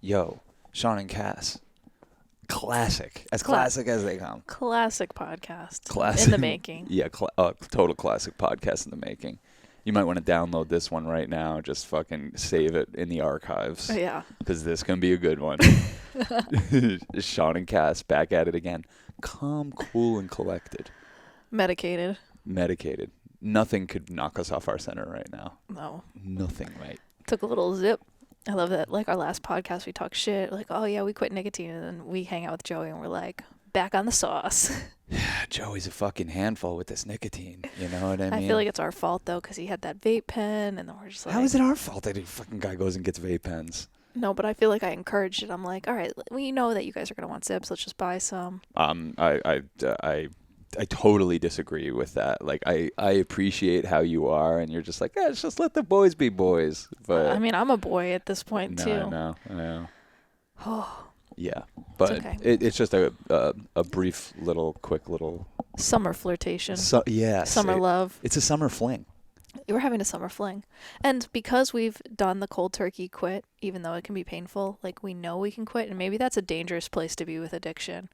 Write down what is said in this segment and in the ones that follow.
Yo, Sean and Cass. Classic. As classic as they come. Classic podcast. Classic. In the making. Yeah, total classic podcast in the making. You might want to download this one right now. Just fucking save it in the archives. Yeah. Because this can be a good one. Sean and Cass back at it again. Calm, cool, and collected. Medicated. Nothing could knock us off our center right now. No. Nothing, mate. Took a little zip. I love that. Like our last podcast, we talked shit. Like, oh yeah, we quit nicotine. And then we hang out with Joey and we're like, back on the sauce. Yeah, Joey's a fucking handful with this nicotine. You know what I mean? I feel like it's our fault though, because he had that vape pen, and then we're just like, how is it our fault that a fucking guy goes and gets vape pens? No, but I feel like I encouraged it. I'm like, all right, we know that you guys are gonna want zips. Let's just buy some. I totally disagree with that. Like, I appreciate how you are, and you're just like, let's just let the boys be boys. But I mean, I'm a boy at this point too. I know. Oh. Yeah, but it's, okay. it's just a brief quick little summer flirtation. Summer love. It's a summer fling. We're having a summer fling. And because we've done the cold turkey quit, even though it can be painful, like we know we can quit, and maybe that's a dangerous place to be with addiction.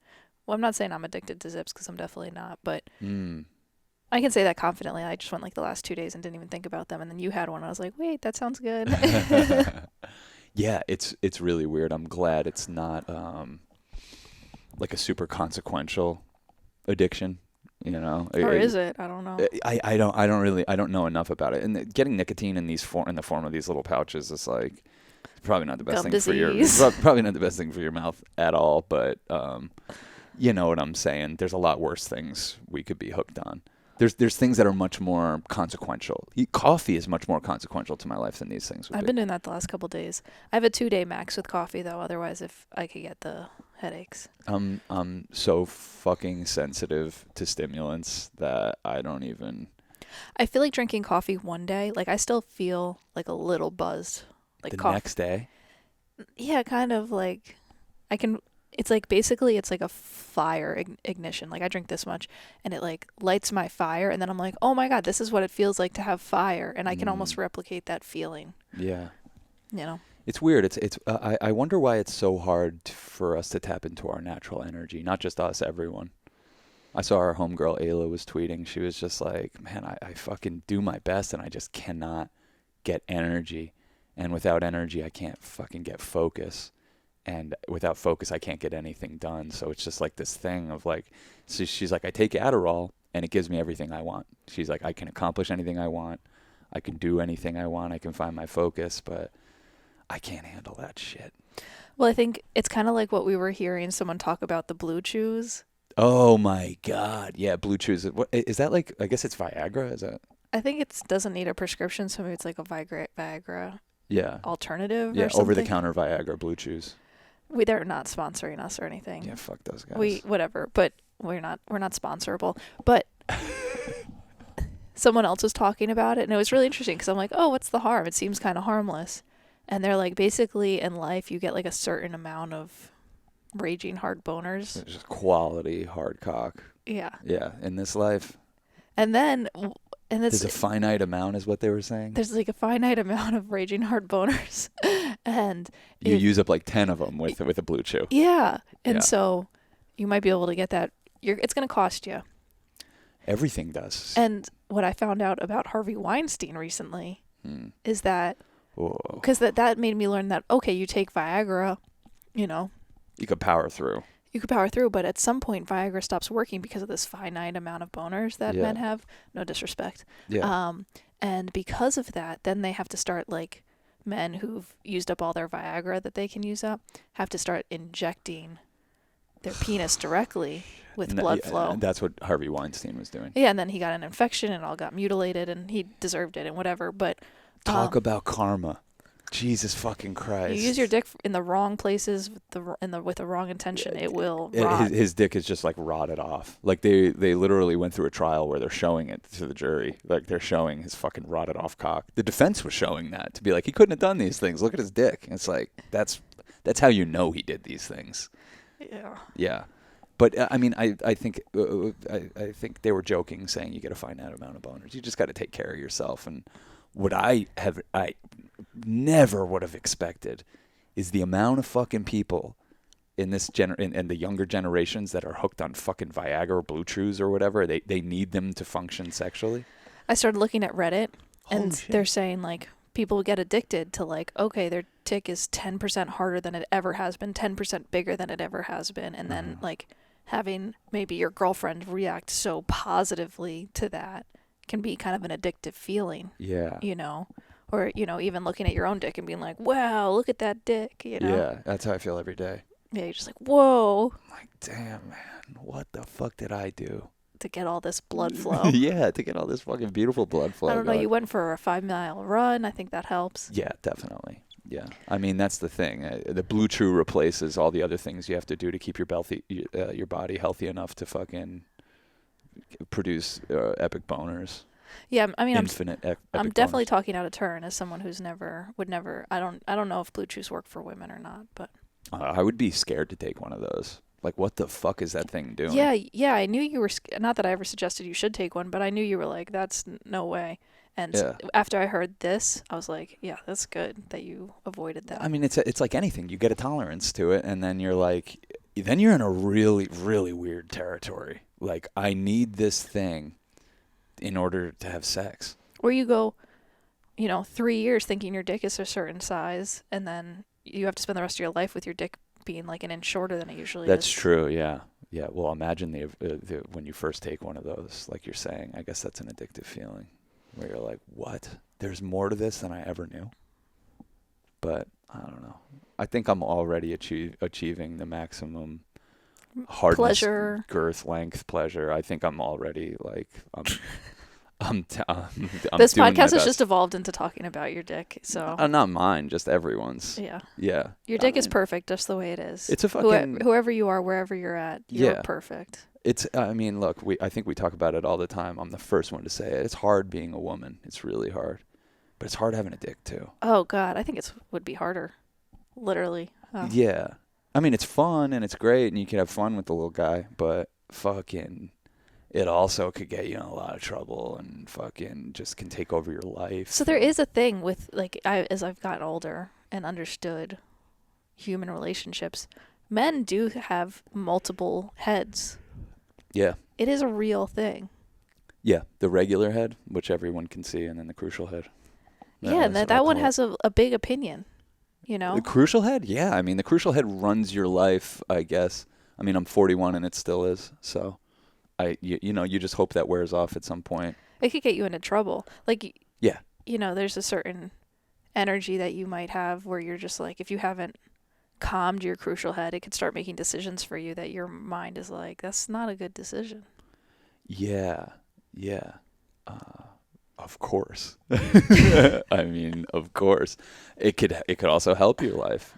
Well, I'm not saying I'm addicted to zips because I'm definitely not, but I can say that confidently. I just went like the last 2 days and didn't even think about them, and then you had one. I was like, wait, that sounds good. Yeah, it's really weird. I'm glad it's not like a super consequential addiction, you know. Or is it? I don't know. I don't know enough about it. And getting nicotine in in the form of these little pouches is like probably not the best thing for your probably not the best thing for your mouth at all, but you know what I'm saying. There's a lot worse things we could be hooked on. There's things that are much more consequential. Coffee is much more consequential to my life than these things would I've been doing that the last couple of days. I have a 2-day max with coffee though. Otherwise, if I could get the headaches. I'm so fucking sensitive to stimulants that I don't even. I feel like drinking coffee one day, like I still feel like a little buzzed. Like the next day? Yeah, kind of like I can. It's like basically it's like a fire ignition. Like I drink this much and it like lights my fire, and then I'm like, oh my God, this is what it feels like to have fire, and I can almost replicate that feeling. Yeah. You know. It's weird. I wonder why it's so hard for us to tap into our natural energy. Not just us, everyone. I saw our homegirl Ayla was tweeting. She was just like, man, I fucking do my best and I just cannot get energy. And without energy, I can't fucking get focus. And without focus, I can't get anything done. So it's just like this thing of like, so she's like, I take Adderall and it gives me everything I want. She's like, I can accomplish anything I want. I can do anything I want. I can find my focus, but I can't handle that shit. Well, I think it's kind of like what we were hearing someone talk about, the blue chews. Oh my God. Yeah. Blue chews. What, is that like, I guess it's Viagra. Is that? I think it doesn't need a prescription. So maybe it's like a Viagra alternative. Yeah. Or something. Over-the-counter Viagra blue chews. They're not sponsoring us or anything. Yeah, fuck those guys. Whatever, but we're not sponsorable. But someone else was talking about it, and it was really interesting because I'm like, oh, what's the harm? It seems kind of harmless. And they're like, basically in life, you get like a certain amount of raging hard boners. It's just quality hard cock. Yeah. Yeah, in this life. And then, there's a finite amount, is what they were saying. There's like a finite amount of raging hard boners, and you use up like 10 of them with a blue chew. Yeah, and so you might be able to get that. It's going to cost you. Everything does. And what I found out about Harvey Weinstein recently is that, because that made me learn that okay, you take Viagra, you know, you could power through. But at some point Viagra stops working because of this finite amount of boners that men have. No disrespect. Yeah. And because of that, then they have to start, like, men who've used up all their Viagra that they can use up have to start injecting their penis directly with blood flow. And that's what Harvey Weinstein was doing. Yeah, and then he got an infection and all got mutilated, and he deserved it and whatever. But talk about karma. Jesus fucking Christ. You use your dick in the wrong places with the wrong intention, it will rot. His dick is just like rotted off. Like they literally went through a trial where they're showing it to the jury. Like they're showing his fucking rotted off cock. The defense was showing that to be like, he couldn't have done these things. Look at his dick. And it's like, that's how you know he did these things. Yeah. Yeah. But I mean, I think they were joking, saying you get a finite amount of boners. You just got to take care of yourself and what I never would have expected is the amount of fucking people in this in the younger generations that are hooked on fucking Viagra or Blue Chews or whatever. They need them to function sexually. I started looking at Reddit, and Holy shit. they're saying, like, people get addicted to, like, okay, their dick is 10% harder than it ever has been, 10% bigger than it ever has been, and then, like, having maybe your girlfriend react so positively to that can be kind of an addictive feeling. Yeah. You know? Or, you know, even looking at your own dick and being like, wow, look at that dick, you know? Yeah, that's how I feel every day. Yeah, you're just like, whoa. I'm like, damn, man, what the fuck did I do? To get all this blood flow. Yeah, to get all this fucking beautiful blood flow. I don't know, going. you went for a 5-mile run. I think that helps. Yeah, definitely. Yeah. I mean, that's the thing. The Blue Chew replaces all the other things you have to do to keep your body healthy enough to fucking produce epic boners. Yeah, I mean, I'm definitely boners. talking out of turn as someone who's would never. I don't know if Blue Chews work for women or not, but I would be scared to take one of those. Like, what the fuck is that thing doing? yeah. I knew you were. Not that I ever suggested you should take one, but I knew you were like, that's no way. And after I heard this, I was like, yeah, that's good that you avoided that. I mean, it's like anything. You get a tolerance to it, and then you're in a really, really weird territory. Like, I need this thing in order to have sex. Or you go, 3 years thinking your dick is a certain size, and then you have to spend the rest of your life with your dick being like an inch shorter than it usually is. That's true, yeah. Yeah, well, imagine the when you first take one of those, like you're saying. I guess that's an addictive feeling where you're like, what? There's more to this than I ever knew. But I don't know. I think I'm already achieving the maximum hardness, pleasure, girth, length, pleasure. I think I'm already like I'm this doing my podcast has best. just evolved into talking about your dick. So Not mine, just everyone's. Yeah. Yeah. Your dick is perfect just the way it is. It's a fucking whoever you are, wherever you're at, you're perfect. It's. I mean, look. I think we talk about it all the time. I'm the first one to say it. It's hard being a woman. It's really hard, but it's hard having a dick too. Oh God, I think it would be harder. Literally. Oh. Yeah. I mean, it's fun and it's great, and you can have fun with the little guy, but fucking, it also could get you in a lot of trouble and fucking just can take over your life. So there is a thing with, like, as I've gotten older and understood human relationships, men do have multiple heads. Yeah. It is a real thing. Yeah, the regular head, which everyone can see, and then the crucial head. Yeah, and that one has a big opinion, The crucial head? Yeah, I mean, the crucial head runs your life, I guess. I mean, I'm 41 and it still is, so you just hope that wears off at some point. It could get you into trouble. Like, yeah. There's a certain energy that you might have where you're just like, if you haven't calmed your crucial head, it could start making decisions for you that your mind is like, that's not a good decision. Yeah. Of course. I mean, of course. It could also help your life,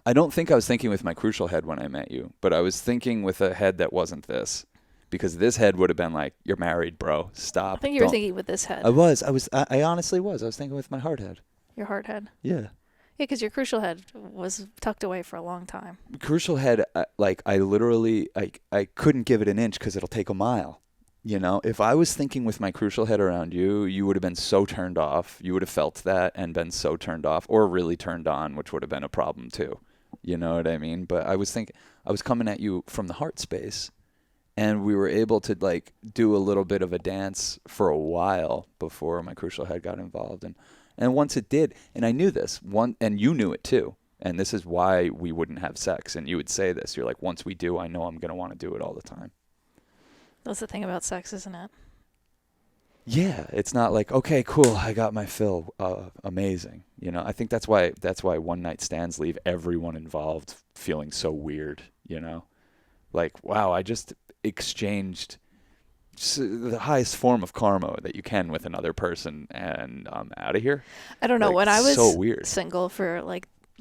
I don't think I was thinking with my crucial head when I met you, but I was thinking with a head that wasn't this. Because this head would have been like, you're married, bro. Stop. I think you were thinking with this head. I honestly was. I was thinking with my heart head. Your heart head? Yeah. Yeah, because your crucial head was tucked away for a long time. Crucial head, I literally, I couldn't give it an inch because it'll take a mile. If I was thinking with my crucial head around you, you would have been so turned off. You would have felt that and been so turned off, or really turned on, which would have been a problem too. You know what I mean? But I was coming at you from the heart space. And we were able to do a little bit of a dance for a while before my crucial head got involved. And once it did, and I knew this, and you knew it too. And this is why we wouldn't have sex. And you would say this. You're like, once we do, I know I'm going to want to do it all the time. That's the thing about sex, isn't it? Yeah. It's not like, okay, cool, I got my fill. Amazing. I think that's why one night stands leave everyone involved feeling so weird, Like, wow, I just exchanged the highest form of karma that you can with another person, and I'm out of here. I don't know. When I was so weird. Single for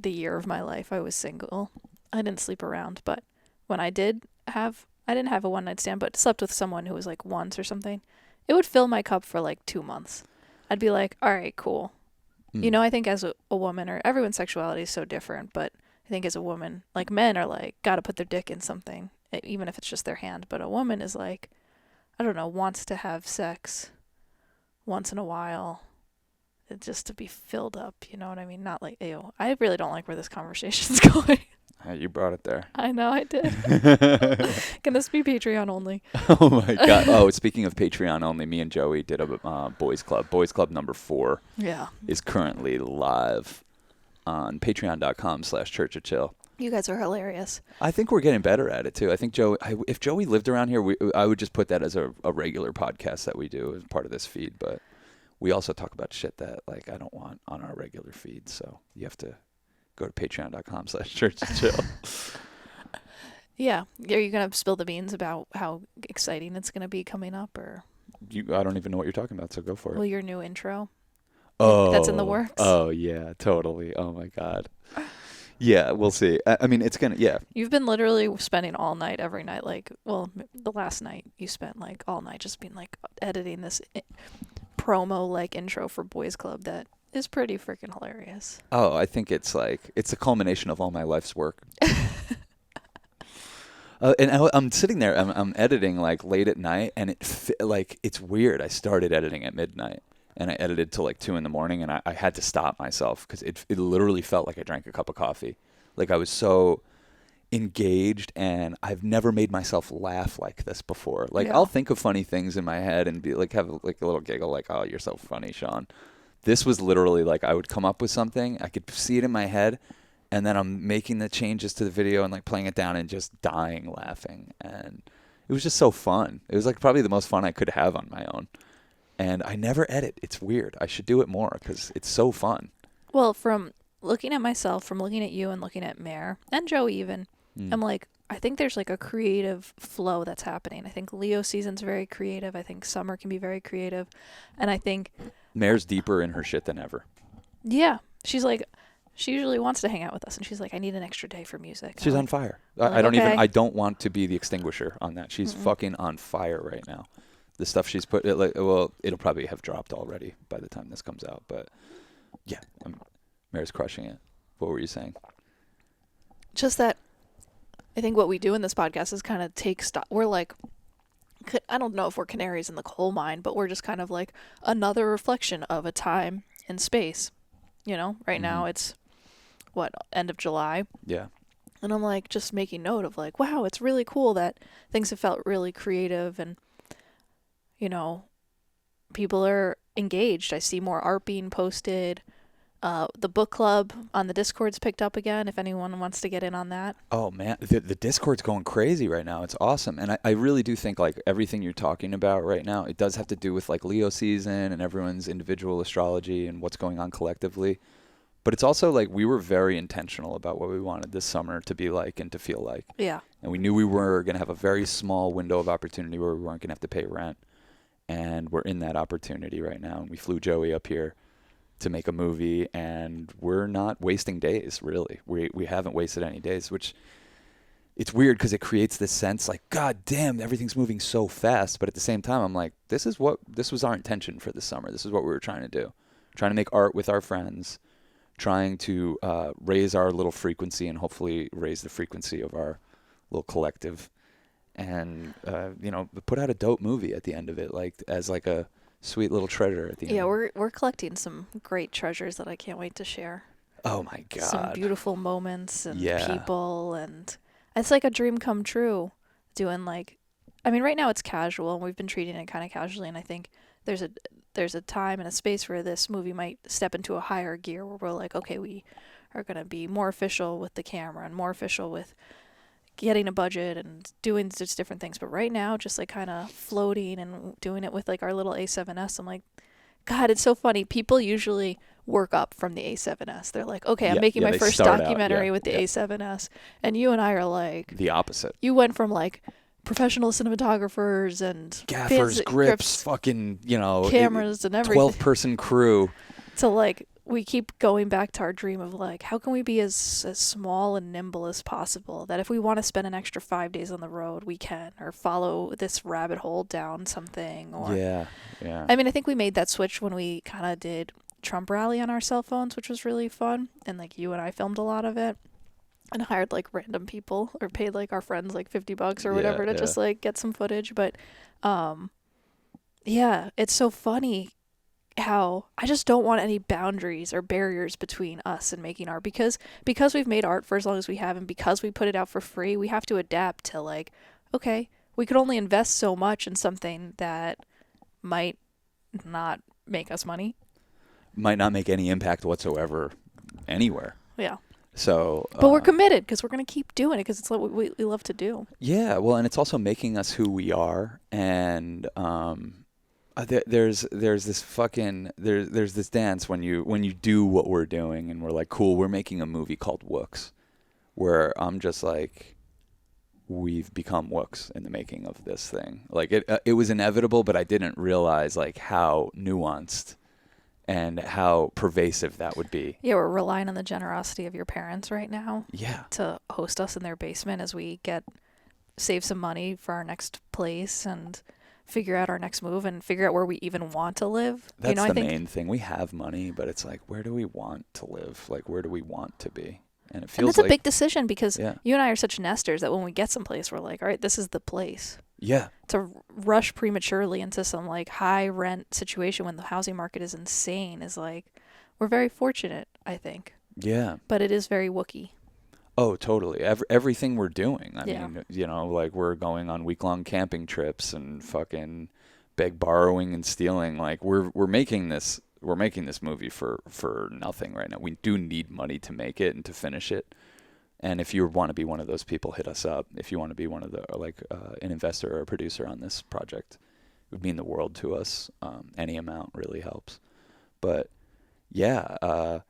the year of my life, I was single. I didn't sleep around, but when I didn't have a one night stand, but slept with someone who was once or something, it would fill my cup for 2 months. I'd be like, all right, cool. I think as a woman, or everyone's sexuality is so different, but I think as a woman, men are gotta put their dick in something, even if it's just their hand. But a woman is I don't know, wants to have sex once in a while It's just to be filled up, you know what I mean? Not like, ew. I really don't like where this conversation's going. You brought it there. I know I did. Can this be Patreon only? Oh my God. Oh, speaking of Patreon only, me and Joey did a Boys Club. Boys Club number 4 is currently live on patreon.com/churchofchill. You guys are hilarious. I think we're getting better at it too. I think if Joey lived around here, I would just put that as a regular podcast that we do as part of this feed. But we also talk about shit that like I don't want on our regular feed. So you have to go to patreon.com/churchofchill. Yeah. Are you going to spill the beans about how exciting it's going to be coming up, or? I don't even know what you're talking about, so go for it. Well, your new intro. Oh. That's in the works. Oh, yeah, totally. Oh, my God. Yeah, we'll see. I mean, it's going to, yeah. You've been literally spending all night, every night, like, well, the last night you spent, like, all night just being, like, editing this promo, like, intro for Boys Club that is pretty freaking hilarious. Oh, I think it's, like, it's a culmination of all my life's work. And I'm sitting there, I'm editing, like, late at night, and it's weird. I started editing at midnight. And I edited till like 2 a.m, and I had to stop myself because it literally felt like I drank a cup of coffee. Like I was so engaged, and I've never made myself laugh like this before. Like I'll think of funny things in my head and be like, have like a little giggle, like, oh, you're so funny, Sean. This was literally like I would come up with something, I could see it in my head, and then I'm making the changes to the video and like playing it down and just dying laughing. And it was just so fun. It was like probably the most fun I could have on my own. And I never edit. It's weird. I should do it more because it's so fun. Well, from looking at myself, from looking at you and looking at Mare, and Joe even, I'm like, I think there's like a creative flow that's happening. I think Leo season's very creative. I think summer can be very creative. And I think Mare's deeper in her shit than ever. Yeah. She's like, she usually wants to hang out with us, and she's like, I need an extra day for music. She's on fire. I don't want to be the extinguisher on that. She's fucking on fire right now. The stuff she's put, it'll probably have dropped already by the time this comes out. But yeah, Mare's crushing it. What were you saying? Just that I think what we do in this podcast is kind of take stock. We're like, I don't know if we're canaries in the coal mine, but we're just kind of like another reflection of a time and space. You know, right now it's end of July. Yeah. And I'm like just making note of like, wow, it's really cool that things have felt really creative, and you know, people are engaged. I see more art being posted. The book club on the Discord's picked up again, if anyone wants to get in on that. Oh, man. The Discord's going crazy right now. It's awesome. And I really do think, like, everything you're talking about right now, it does have to do with, like, Leo season and everyone's individual astrology and what's going on collectively. But it's also, like, we were very intentional about what we wanted this summer to be like and to feel like. Yeah. And we knew we were going to have a very small window of opportunity where we weren't going to have to pay rent. And we're in that opportunity right now. And we flew Joey up here to make a movie, and we're not wasting days, really. We haven't wasted any days, which it's weird because it creates this sense like, God damn, everything's moving so fast. But at the same time, I'm like, this was our intention for this summer. This is what we were trying to do. Trying to make art with our friends, trying to raise our little frequency and hopefully raise the frequency of our little collective. And, put out a dope movie at the end of it, like as like a sweet little treasure at the end. Yeah, we're collecting some great treasures that I can't wait to share. Oh my God. Some beautiful moments and people, and it's like a dream come true doing like, I mean, right now it's casual and we've been treating it kind of casually, and I think there's a time and a space where this movie might step into a higher gear where we're like, okay, we are going to be more official with the camera and more official with getting a budget and doing just different things. But right now, just like kind of floating and doing it with like our little A7S, I'm like, God, it's so funny. People usually work up from the A7S. They're like, okay, I'm making my first documentary with the A7S. And you and I are like the opposite. You went from like professional cinematographers and gaffers, grips, fucking, cameras and everything, 12-person crew, to like, we keep going back to our dream of like, how can we be as small and nimble as possible, that if we want to spend an extra 5 days on the road, we can, or follow this rabbit hole down something. Or I mean, I think we made that switch when we kind of did Trump rally on our cell phones, which was really fun, and like you and I filmed a lot of it and hired like random people or paid like our friends like $50 or whatever to just like get some footage. But it's so funny how I just don't want any boundaries or barriers between us and making art, because we've made art for as long as we have, and because we put it out for free, we have to adapt to, like, okay, we could only invest so much in something that might not make us money. Might not make any impact whatsoever anywhere. Yeah. So, but we're committed because we're going to keep doing it because it's what we love to do. Yeah, well, and it's also making us who we are. And there's this fucking there's this dance when you do what we're doing, and we're like, cool, we're making a movie called Wooks, where I'm just like, we've become Wooks in the making of this thing. Like it was inevitable, but I didn't realize like how nuanced and how pervasive that would be. Yeah, we're relying on the generosity of your parents right now. Yeah. To host us in their basement as we save some money for our next place and figure out our next move and figure out where we even want to live. That's the main thing. We have money, but it's like, where do we want to live? Like, where do we want to be? And it feels that's a big decision, because you and I are such nesters that when we get someplace, we're like, all right, this is the place. Yeah. To rush prematurely into some like high rent situation when the housing market is insane is like, we're very fortunate, I think. Yeah. But it is very Wookiee. Oh, totally. Everything we're doing. I mean, like we're going on week-long camping trips and fucking borrowing and stealing. Like we're making this movie for nothing right now. We do need money to make it and to finish it. And if you want to be one of those people, hit us up. If you want to be one of the an investor or a producer on this project, it would mean the world to us. Any amount really helps. But yeah,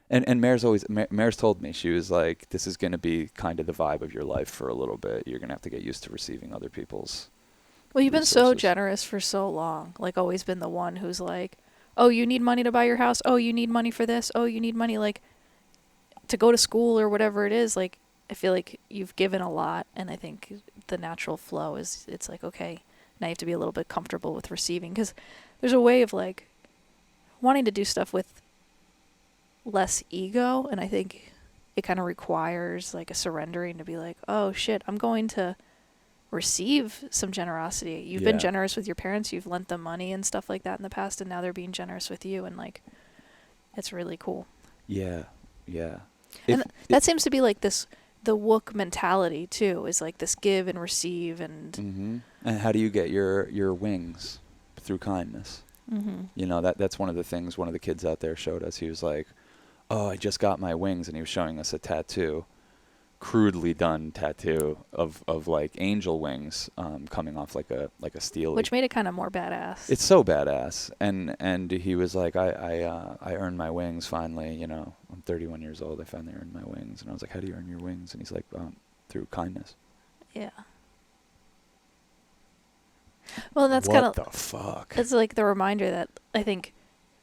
and Mare's told me, she was like, this is going to be kind of the vibe of your life for a little bit. You're going to have to get used to receiving other people's. Well, you've been so generous for so long. Like, always been the one who's like, oh, you need money to buy your house. Oh, you need money for this. Oh, you need money, like, to go to school or whatever it is. Like, I feel like you've given a lot, and I think the natural flow is, it's like, okay, now you have to be a little bit comfortable with receiving, because there's a way of like wanting to do stuff with less ego, and I think it kind of requires like a surrendering to be like, oh shit, I'm going to receive some generosity. You've been generous with your parents, you've lent them money and stuff like that in the past, and now they're being generous with you, and like, it's really cool. Yeah. And that seems to be like the Wook mentality too, is like this give and receive. And and how do you get your wings? Through kindness. You know, that's one of the things one of the kids out there showed us. He was like, oh, I just got my wings, and he was showing us a tattoo, crudely done tattoo of like angel wings coming off like a steely. Which made it kind of more badass. It's so badass. And he was like, I earned my wings finally, you know. I'm 31 years old, I finally earned my wings. And I was like, how do you earn your wings? And he's like, through kindness. Yeah. Well, that's kind of... What the fuck? It's like the reminder that I think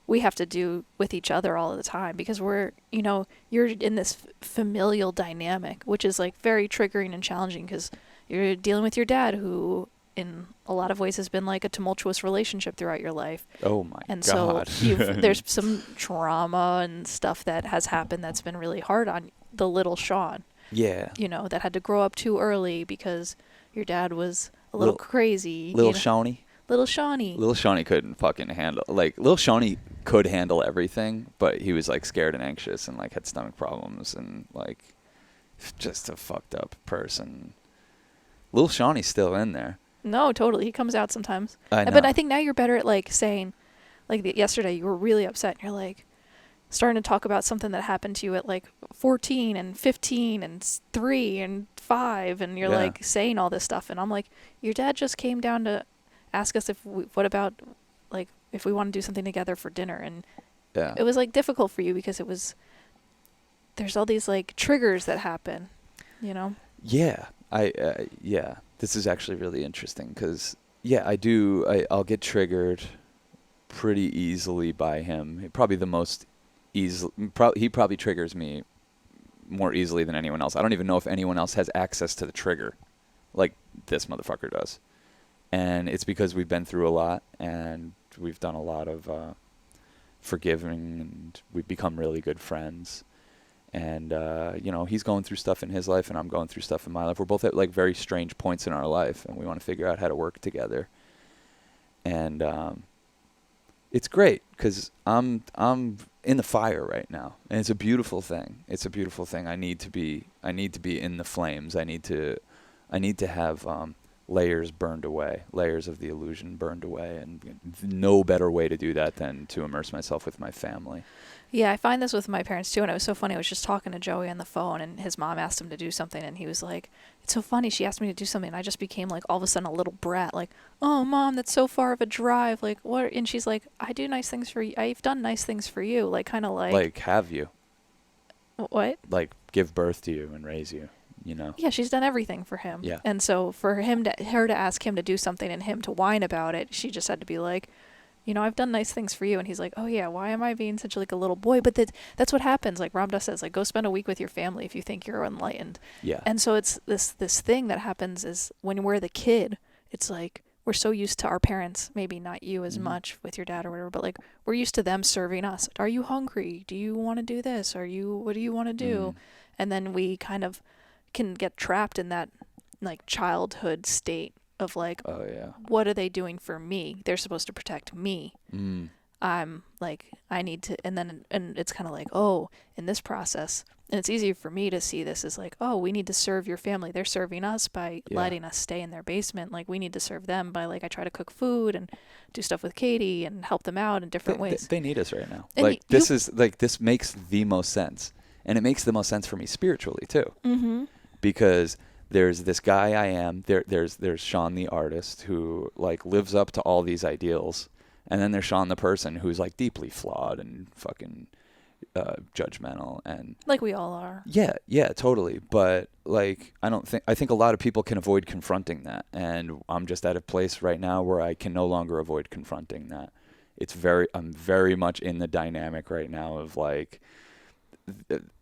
we have to do with each other all the time, because we're, you know, you're in this familial dynamic, which is like very triggering and challenging, because you're dealing with your dad, who in a lot of ways has been like a tumultuous relationship throughout your life. Oh my and God. So there's some trauma and stuff that has happened that's been really hard on the little Sean. Yeah. You know, that had to grow up too early because your dad was a little crazy. Little Shawnee. Little Shawnee. Little Shawnee couldn't fucking handle, like, Little Shawnee could handle everything, but he was like scared and anxious and like had stomach problems and like just a fucked up person. Little Shawnee's still in there. No, totally. He comes out sometimes. I know. But I think now you're better at like saying, like yesterday you were really upset and you're like starting to talk about something that happened to you at like 14 and 15 and 3 and 5, and you're like saying all this stuff, and I'm like, your dad just came down to ask us if we want to do something together for dinner, and it was like difficult for you because there's all these like triggers that happen, you know? Yeah. This is actually really interesting because, I'll get triggered pretty easily by him. He probably triggers me more easily than anyone else. I don't even know if anyone else has access to the trigger like this motherfucker does. And it's because we've been through a lot and we've done a lot of forgiving, and we've become really good friends. And, he's going through stuff in his life and I'm going through stuff in my life. We're both at like very strange points in our life, and we want to figure out how to work together. And it's great because I'm in the fire right now, and it's a beautiful thing. It's a beautiful thing. I need to be in the flames. I need to have layers burned away, layers of the illusion burned away, and no better way to do that than to immerse myself with my family. Yeah, I find this with my parents too, and it was so funny. I was just talking to Joey on the phone, and his mom asked him to do something, and he was like, "It's so funny. She asked me to do something, and I just became like all of a sudden a little brat, like, oh, mom, that's so far of a drive, like what?" And she's like, "I do nice things for you. I've done nice things for you, like kind of Like have you, what?" like give birth to you and raise you, you know? Yeah, she's done everything for him. Yeah. And so for her to ask him to do something and him to whine about it, she just had to be like, you know, I've done nice things for you. And he's like, oh yeah, why am I being such like a little boy? But that's what happens. Like Ram Dass says, like go spend a week with your family if you think you're enlightened. Yeah. And so it's this thing that happens is when we're the kid, it's like we're so used to our parents, maybe not you as much with your dad or whatever, but like we're used to them serving us. Are you hungry? Do you want to do this? What do you want to do? And then we kind of can get trapped in that like childhood state of like, Oh yeah. what are they doing for me? They're supposed to protect me. I'm like, I need to, and it's kind of like, oh, in this process, and it's easier for me to see this as like, oh, we need to serve your family. They're serving us by letting us stay in their basement. Like we need to serve them by like, I try to cook food and do stuff with Katie and help them out in different ways. They need us right now. And like this makes the most sense. And it makes the most sense for me spiritually too. Because there's this guy I am, there's Sean the artist who like lives up to all these ideals. And then there's Sean the person who's like deeply flawed and fucking judgmental and like we all are. Yeah, totally. But like I think a lot of people can avoid confronting that, and I'm just at a place right now where I can no longer avoid confronting that. I'm very much in the dynamic right now of like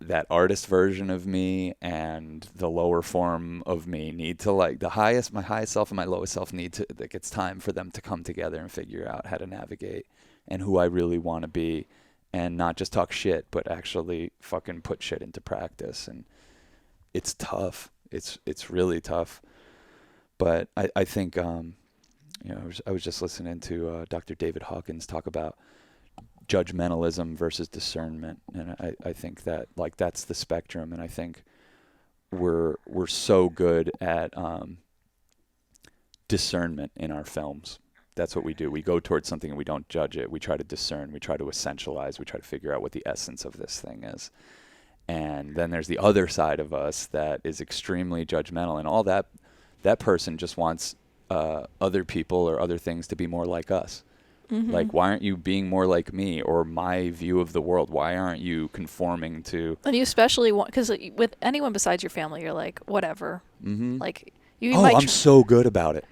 that artist version of me and the lower form of me need to like my highest self and my lowest self need to like it's time for them to come together and figure out how to navigate and who I really want to be and not just talk shit but actually fucking put shit into practice. And it's tough. It's really tough. But I think I was just listening to Dr. David Hawkins talk about judgmentalism versus discernment, and I think that like that's the spectrum, and I think we're so good at discernment in our films. That's what we do. We go towards something and we don't judge it. We try to discern. We try to essentialize. We try to figure out what the essence of this thing is. And then there's the other side of us that is extremely judgmental, and all that person just wants other people or other things to be more like us. Like, why aren't you being more like me or my view of the world? Why aren't you conforming to... And you especially want... Because with anyone besides your family, you're like, whatever. Like, you might... I'm so good about it.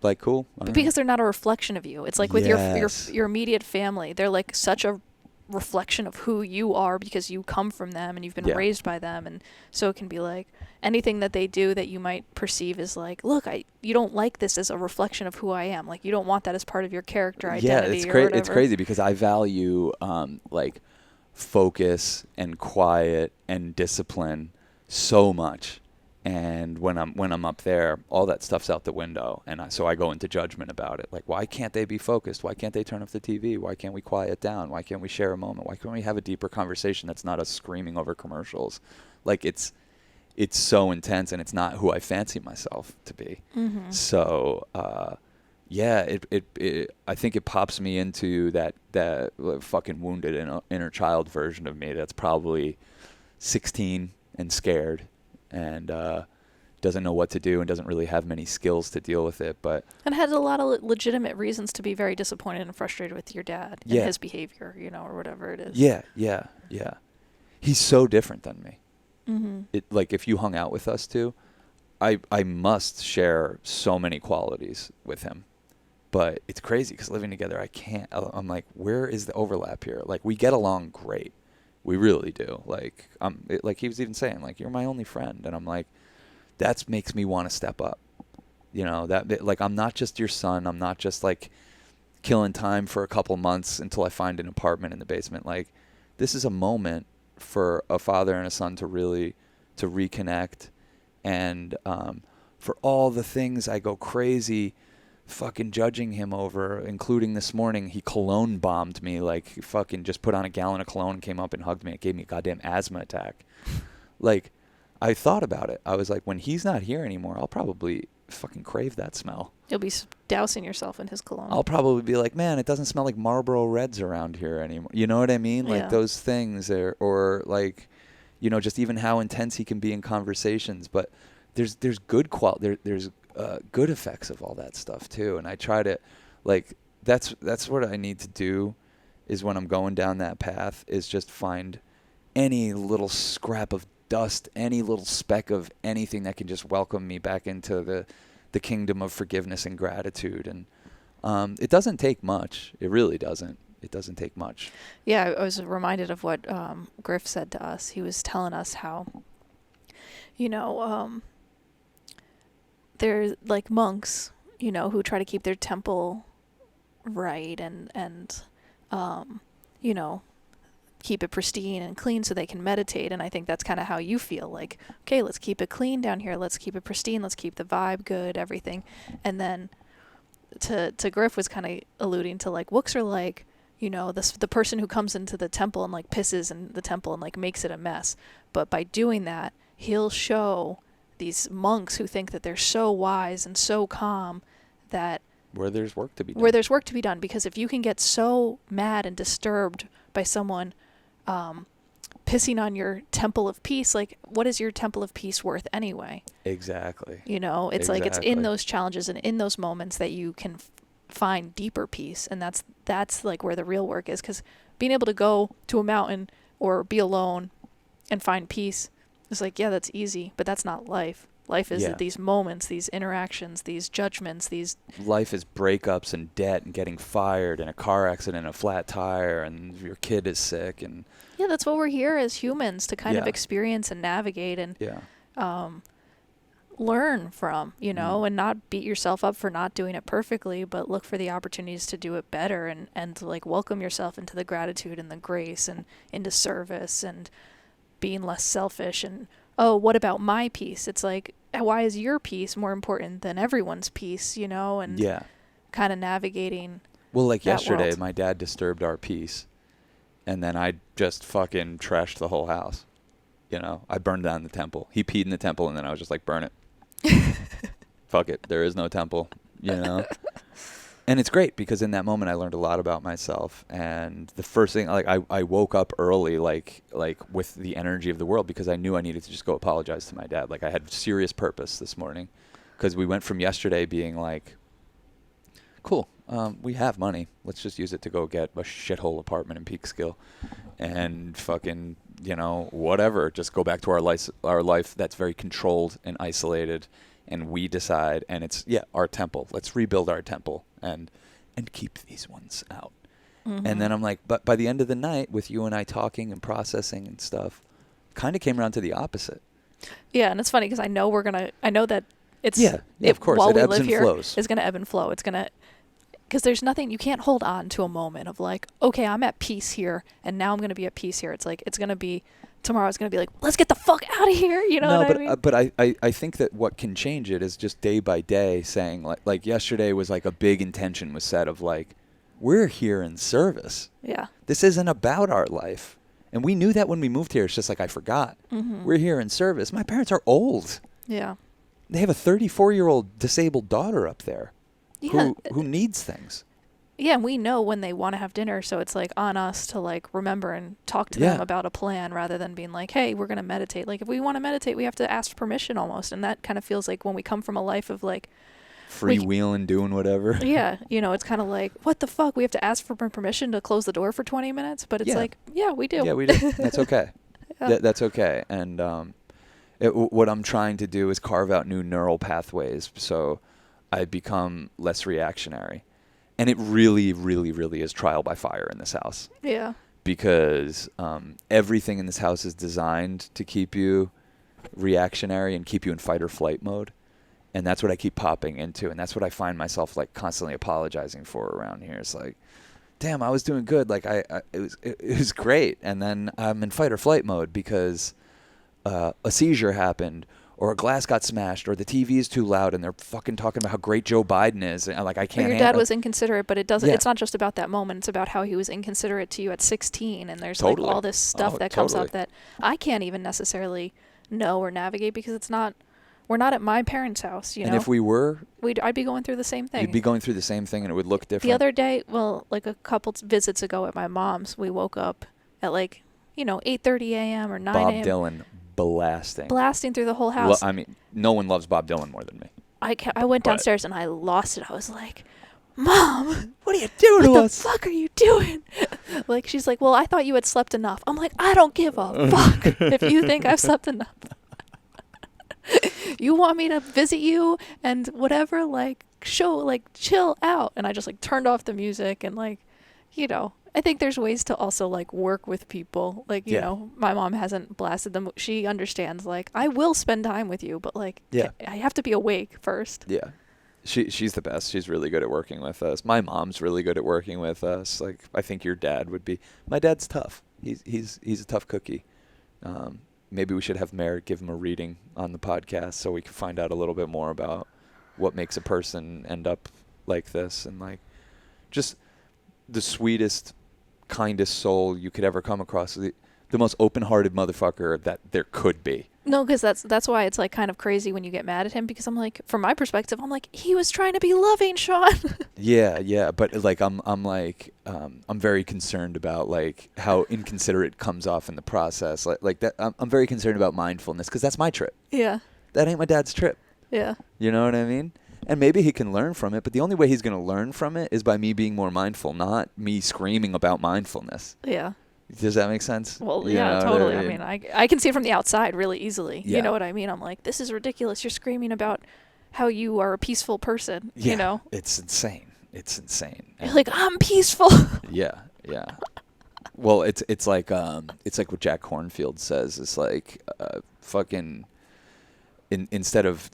Like, cool. Because they're not a reflection of you. It's like with your immediate family, they're like such a reflection of who you are because you come from them and you've been raised by them. And so it can be like anything that they do that you might perceive as like, look, you don't like this as a reflection of who I am. Like you don't want that as part of your character identity. Yeah, it's crazy because I value like focus and quiet and discipline so much. And when I'm up there, all that stuff's out the window, and so I go into judgment about it. Like, why can't they be focused? Why can't they turn off the TV? Why can't we quiet down? Why can't we share a moment? Why can't we have a deeper conversation that's not us screaming over commercials? Like, it's so intense, and it's not who I fancy myself to be. So, I think it pops me into that fucking wounded inner child version of me that's probably 16 and scared. And doesn't know what to do and doesn't really have many skills to deal with it. And has a lot of legitimate reasons to be very disappointed and frustrated with your dad and his behavior, or whatever it is. Yeah. He's so different than me. Like, if you hung out with us two, I must share so many qualities with him. But it's crazy because living together, I can't. I'm like, where is the overlap here? Like, we get along great. We really do. Like, like he was even saying, like, you're my only friend. And I'm like, that makes me want to step up. That like, I'm not just your son. I'm not just like killing time for a couple months until I find an apartment in the basement. Like, this is a moment for a father and a son to really, to reconnect. And for all the things I go crazy fucking judging him over, including this morning, he cologne bombed me. Like, he fucking just put on a gallon of cologne, came up and hugged me. It gave me a goddamn asthma attack. Like, I thought about it. I was like, when he's not here anymore, I'll probably fucking crave that smell. You'll be dousing yourself in his cologne. I'll probably be like, man, it doesn't smell like Marlboro Reds around here anymore. You know what I mean? Like, Yeah. those things or like, you know, just even how intense he can be in conversations. But there's good there's good effects of all that stuff too. And I try to, like, that's what I need to do, is when I'm going down that path, is just find any little scrap of dust, any little speck of anything that can just welcome me back into the kingdom of forgiveness and gratitude. And it doesn't take much. It really doesn't. It doesn't take much. Yeah, I was reminded of what Griff said to us. He was telling us how, you know, they're like monks, you know, who try to keep their temple right and you know, keep it pristine and clean so they can meditate. And I think that's kind of how you feel, like, okay, let's keep it clean down here, let's keep it pristine, let's keep the vibe good, everything. And then to Griff was kind of alluding to, like, wooks are like, you know, the person who comes into the temple and like pisses in the temple and like makes it a mess. But by doing that, he'll show these monks who think that they're so wise and so calm that Where there's work to be done. Because if you can get so mad and disturbed by someone pissing on your temple of peace, like, what is your temple of peace worth anyway? Exactly. You know, it's like, it's in those challenges and in those moments that you can find deeper peace. And that's like where the real work is, because being able to go to a mountain or be alone and find peace is like, yeah, that's easy, but that's not life. Life is these moments, these interactions, these judgments, these... Life is breakups and debt and getting fired and a car accident, a flat tire, and your kid is sick. And yeah, that's what we're here as humans, to kind of experience and navigate and learn from, you know, and not beat yourself up for not doing it perfectly, but look for the opportunities to do it better and to, like, welcome yourself into the gratitude and the grace and into service and being less selfish. And, oh, what about my peace? It's like, why is your peace more important than everyone's peace, you know? And kind of navigating. Well, like yesterday, world. my dad disturbed our peace, and then I just fucking trashed the whole house. You know, I burned down the temple. He peed in the temple, and then I was just like, burn it. Fuck it. There is no temple, you know? And it's great, because in that moment I learned a lot about myself. And the first thing, like, I woke up early, like with the energy of the world, because I knew I needed to just go apologize to my dad. Like, I had serious purpose this morning, because we went from yesterday being like, cool, we have money, let's just use it to go get a shithole apartment in Peekskill and fucking, you know, whatever, just go back to our life that's very controlled and isolated, and we decide, and it's our temple, let's rebuild our temple and keep these ones out. And then I'm like, but by the end of the night, with you and I talking and processing and stuff, kind of came around to the opposite. Yeah, and it's funny, because I know that it's of course, while it we ebbs live and here, flows. it's gonna ebb and flow. It's gonna, because there's nothing, you can't hold on to a moment of like, okay, I'm at peace here, and now I'm gonna be at peace here. It's like, it's gonna be, tomorrow it's gonna be like, let's get the fuck out of here. You know what I mean? But I think that what can change it is just day by day saying, like yesterday was like a big intention was set of like, we're here in service. Yeah. This isn't about our life. And we knew that when we moved here. It's just like, I forgot. We're here in service. My parents are old. Yeah. They have a 34-year-old disabled daughter up there who needs things. Yeah, and we know when they want to have dinner, so it's like on us to like remember and talk to them about a plan, rather than being like, hey, we're going to meditate. Like, if we want to meditate, we have to ask permission almost. And that kind of feels like when we come from a life of like freewheeling, doing whatever. Yeah, you know, it's kind of like, what the fuck? We have to ask for permission to close the door for 20 minutes? But it's like, yeah, we do. Yeah, we do. That's okay. That's okay. And what I'm trying to do is carve out new neural pathways so I become less reactionary. And it really, really, really is trial by fire in this house. Yeah. Because everything in this house is designed to keep you reactionary and keep you in fight or flight mode. And that's what I keep popping into. And that's what I find myself like constantly apologizing for around here. It's like, damn, I was doing good. Like it was great. And then I'm in fight or flight mode because a seizure happened, or a glass got smashed, or the TV is too loud, and they're fucking talking about how great Joe Biden is, and like I Or can't. your dad was inconsiderate, but it doesn't. Yeah. It's not just about that moment. It's about how he was inconsiderate to you at 16, and there's Totally. like all this stuff Oh, that comes totally. up that I can't even necessarily know or navigate because it's not. We're not at my parents' house, you know. And if we were, I'd be going through the same thing. you'd be going through the same thing, and it would look different. The other day, well, like a couple visits ago at my mom's, we woke up at like, 8:30 a.m. or 9 Bob a.m. Dylan blasting. blasting through the whole house. I mean, no one loves Bob Dylan more than me. I went But- downstairs and I lost it. I was like, Mom, What are you doing what to the us? fuck are you doing? Like, she's like, well, I thought you had slept enough. I'm like, I don't give a fuck if you think I've slept enough. You want me to visit you and whatever, like, chill out. And I just, like, turned off the music and, like, I think there's ways to also, like, work with people. Like, you Yeah. know, my mom hasn't blasted them. She understands, like, I will spend time with you, but, like, Yeah. I have to be awake first. Yeah. She's the best. She's really good at working with us. My mom's really good at working with us. Like, I think your dad would be. My dad's tough. He's a tough cookie. Maybe we should have Mare give him a reading on the podcast so we can find out a little bit more about what makes a person end up like this, and like just the sweetest, kindest soul you could ever come across. The most open-hearted motherfucker that there could be. No, because that's why it's like kind of crazy when you get mad at him, because I'm like, from my perspective, I'm like, he was trying to be loving, Sean. Yeah, but like I'm very concerned about like how inconsiderate comes off in the process. Like that, I'm very concerned about mindfulness because that's my trip. Yeah, That ain't my dad's trip. yeah, You know what I mean? And maybe he can learn from it, but the only way he's going to learn from it is by me being more mindful, not me screaming about mindfulness. yeah. Does that make sense? Well, You yeah, know what totally. I I mean, I can see it from the outside really easily. Yeah. You know what I mean? I'm like, this is ridiculous. You're screaming about how you are a peaceful person. Yeah, You know? it's insane. It's insane. You're like, I'm peaceful. Yeah. Well, it's like what Jack Cornfield says. It's like fucking instead of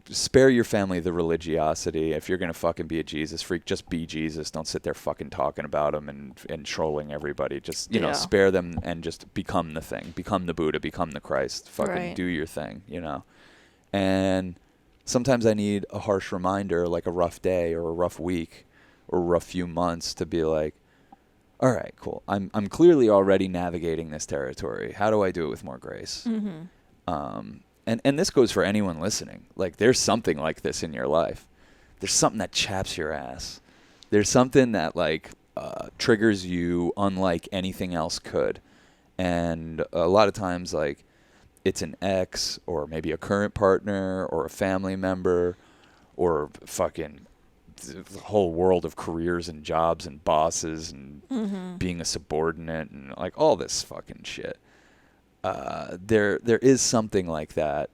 spare your family the religiosity. If you're gonna fucking be a Jesus freak, just be Jesus. Don't sit there fucking talking about him and trolling everybody. Just Yeah. spare them and just become the thing. Become the Buddha. Become the Christ. Fucking Right. do your thing. And sometimes I need a harsh reminder, like a rough day or a rough week or a rough few months, to be like, all right, cool. I'm clearly already navigating this territory. How do I do it with more grace? Mm-hmm. And this goes for anyone listening. Like, there's something like this in your life. There's something that chaps your ass. There's something that like triggers you unlike anything else could. And a lot of times, like, it's an ex or maybe a current partner or a family member or fucking the whole world of careers and jobs and bosses and Mm-hmm. being a subordinate and like all this fucking shit. There is something like that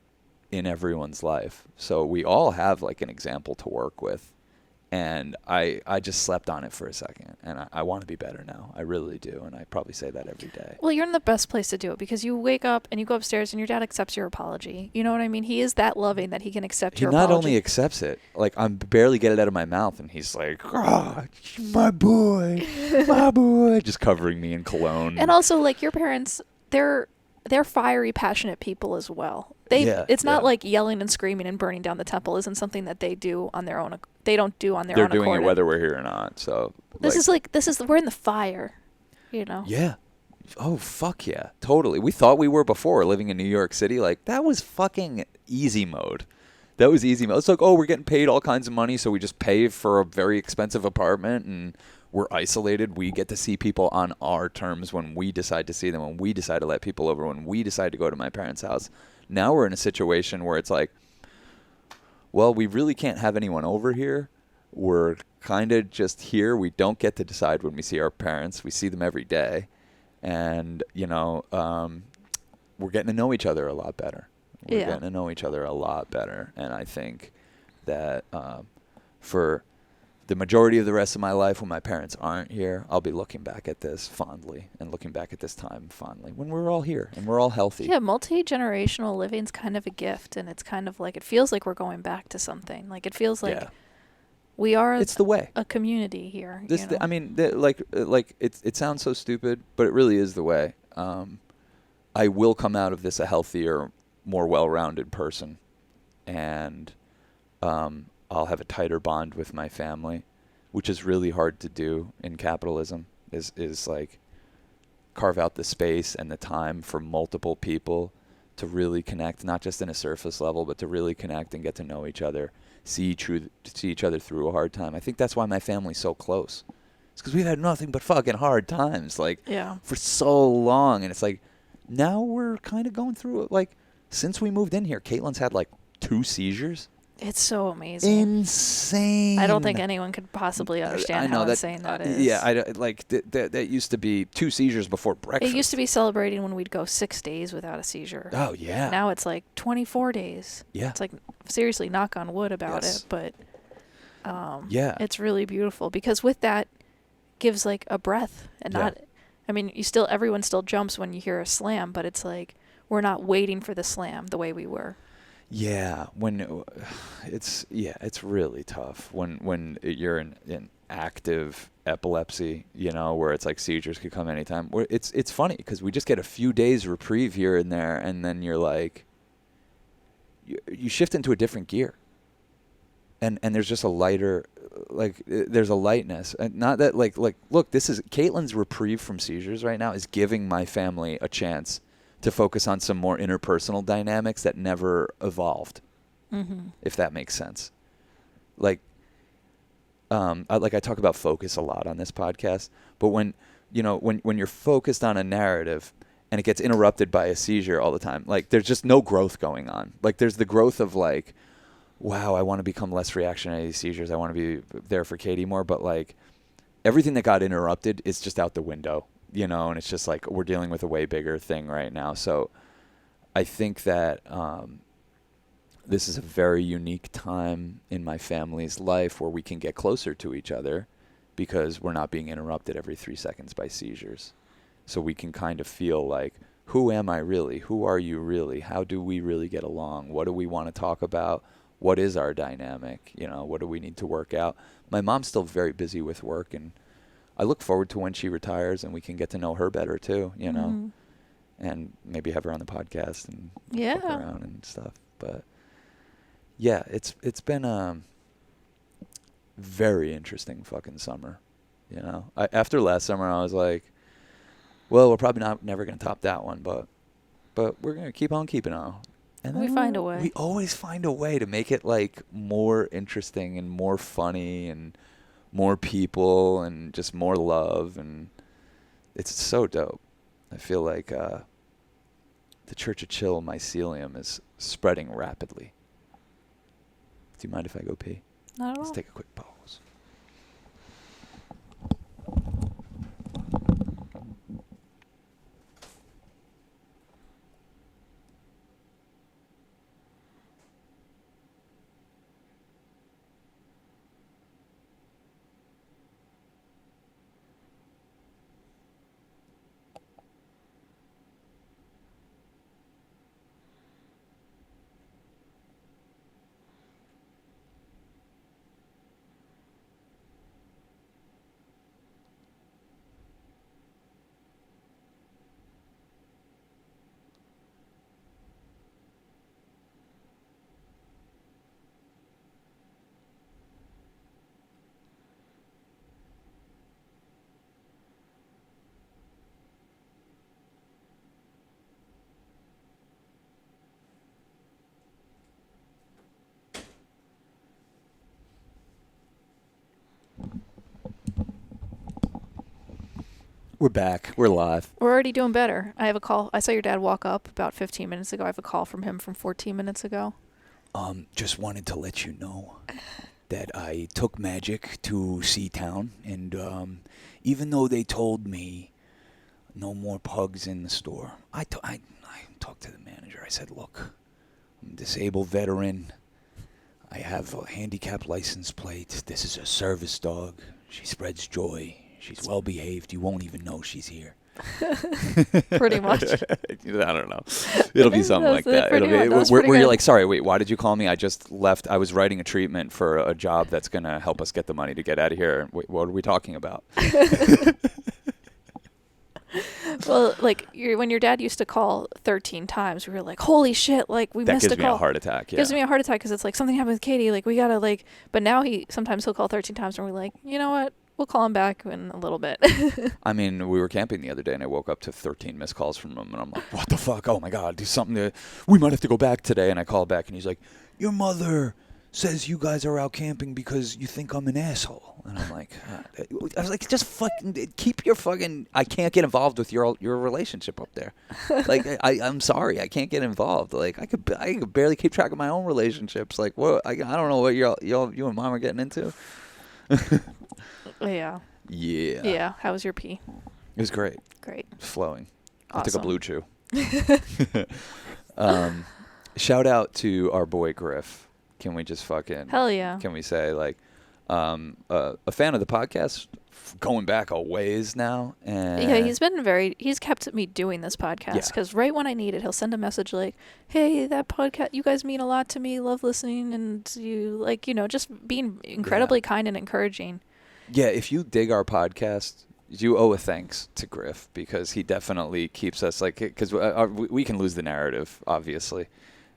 in everyone's life. So we all have like an example to work with. And I just slept on it for a second. And I want to be better now. I really do. And I probably say that every day. Well, you're in the best place to do it because you wake up and you go upstairs and your dad accepts your apology. You know what I mean? He is that loving that he can accept He your not apology. only accepts it, like I'm barely get it out of my mouth. And he's like, oh, my boy, just covering me in cologne. And also, like, your parents, they're fiery, passionate people as well. It's not like yelling and screaming and burning down the temple isn't something that they do on their own. They don't do on their own They're doing accord. it whether we're here or not. So This is we're in the fire, you know. Yeah. Oh, fuck yeah. Totally. We thought we were before living in New York City. Like, that was fucking easy mode. That was easy mode. It's like, oh, we're getting paid all kinds of money, so we just pay for a very expensive apartment and we're isolated. We get to see people on our terms when we decide to see them, when we decide to let people over, when we decide to go to my parents' house. Now we're in a situation where it's like, well, we really can't have anyone over here. We're kind of just here. We don't get to decide when we see our parents. We see them every day. And, we're getting to know each other a lot better. We're Yeah. getting to know each other a lot better. And I think that for the majority of the rest of my life, when my parents aren't here, I'll be looking back at this fondly and looking back at this time fondly when we're all here and we're all healthy. Yeah, multi-generational living's kind of a gift, and it's kind of like it feels like we're going back to something. Like it feels like Yeah. we are It's the way. a community here. This, you know? I mean, it sounds so stupid, but it really is the way. I will come out of this a healthier more well-rounded person, and I'll have a tighter bond with my family, which is really hard to do in capitalism, is like carve out the space and the time for multiple people to really connect, not just in a surface level, but to really connect and get to know each other, see each other through a hard time. I think that's why my family's so close. It's because we've had nothing but fucking hard times, like, for so long. And it's like, now we're kind of going through it. Like, since we moved in here, Caitlin's had like 2 seizures. It's so amazing. Insane. I don't think anyone could possibly understand how insane that is. Yeah, that used to be 2 seizures before breakfast. It used to be celebrating when we'd go 6 days without a seizure. Oh, yeah. Now it's like 24 days. Yeah. It's like, seriously, knock on wood about it. But it's really beautiful, because with that gives like a breath, and not, I mean, everyone still jumps when you hear a slam, but it's like we're not waiting for the slam the way we were. Yeah, it's really tough when you're in active epilepsy, where it's like seizures could come anytime. It's funny because we just get a few days reprieve here and there, and then you're like, you shift into a different gear, and there's just a lighter, like there's a lightness, and not that like look, this is Caitlin's reprieve from seizures right now is giving my family a chance to focus on some more interpersonal dynamics that never evolved, if that makes sense. Like, I talk about focus a lot on this podcast, but when you're focused on a narrative and it gets interrupted by a seizure all the time, like there's just no growth going on. Like there's the growth of like, wow, I want to become less reactionary to these seizures. I want to be there for Katie more, but like everything that got interrupted is just out the window. And it's just like we're dealing with a way bigger thing right now. So I think that this is a very unique time in my family's life where we can get closer to each other because we're not being interrupted every 3 seconds by seizures. So we can kind of feel like, who am I really? Who are you really? How do we really get along? What do we want to talk about? What is our dynamic? What do we need to work out? My mom's still very busy with work, and I look forward to when she retires and we can get to know her better too, and maybe have her on the podcast and fuck around and stuff. But yeah, it's been a very interesting fucking summer. After last summer, I was like, well, we're probably never going to top that one, but we're going to keep on keeping on. And we find a way. We always find a way to make it like more interesting and more funny and more people and just more love, and it's so dope. I feel like the Church of Chill mycelium is spreading rapidly. Do you mind if I go pee? Not at all. Let's take a quick pause. We're back. We're live. We're already doing better. I have a call. I saw your dad walk up about 15 minutes ago. I have a call from him from 14 minutes ago. Just wanted to let you know that I took Magic to Seatown, and even though they told me no more pugs in the store, I talked to the manager. I said, look, I'm a disabled veteran. I have a handicap license plate. This is a service dog. She spreads joy. She's well behaved. You won't even know she's here. Pretty much. I don't know. It'll be something like that. Where you're like, sorry, wait, why did you call me? I just left. I was writing a treatment for a job that's going to help us get the money to get out of here. Wait, what are we talking about? Well, like when your dad used to call 13 times, we were like, holy shit, like we That missed gives a me a call. heart attack. Yeah. Gives me a heart attack because it's like something happened with Katie. Like we gotta like, but now sometimes he'll call 13 times and we're like, you know what? We'll call him back in a little bit. I mean, we were camping the other day, and I woke up to 13 missed calls from him, and I'm like, what the fuck? Oh, my God, do something. We might have to go back today. And I call back, and he's like, your mother says you guys are out camping because you think I'm an asshole. And I'm like, I was like, just fucking keep your fucking, I can't get involved with your relationship up there. Like, I'm sorry, I can't get involved. Like, I could barely keep track of my own relationships. Like, what? I don't know what you and mom are getting into. Yeah. Yeah. Yeah. How was your pee? It was great. Great. Flowing. Awesome. I took a blue chew. Shout out to our boy Griff. Can we just fucking... Hell yeah. Can we say, like, a fan of the podcast going back a ways now? And Yeah, he's kept me doing this podcast because right when I need it, he'll send a message like, hey, that podcast, you guys mean a lot to me, love listening, and you, like, you know, just being incredibly kind and encouraging. Yeah, if you dig our podcast, you owe a thanks to Griff because he definitely keeps us, like, because we can lose the narrative, obviously.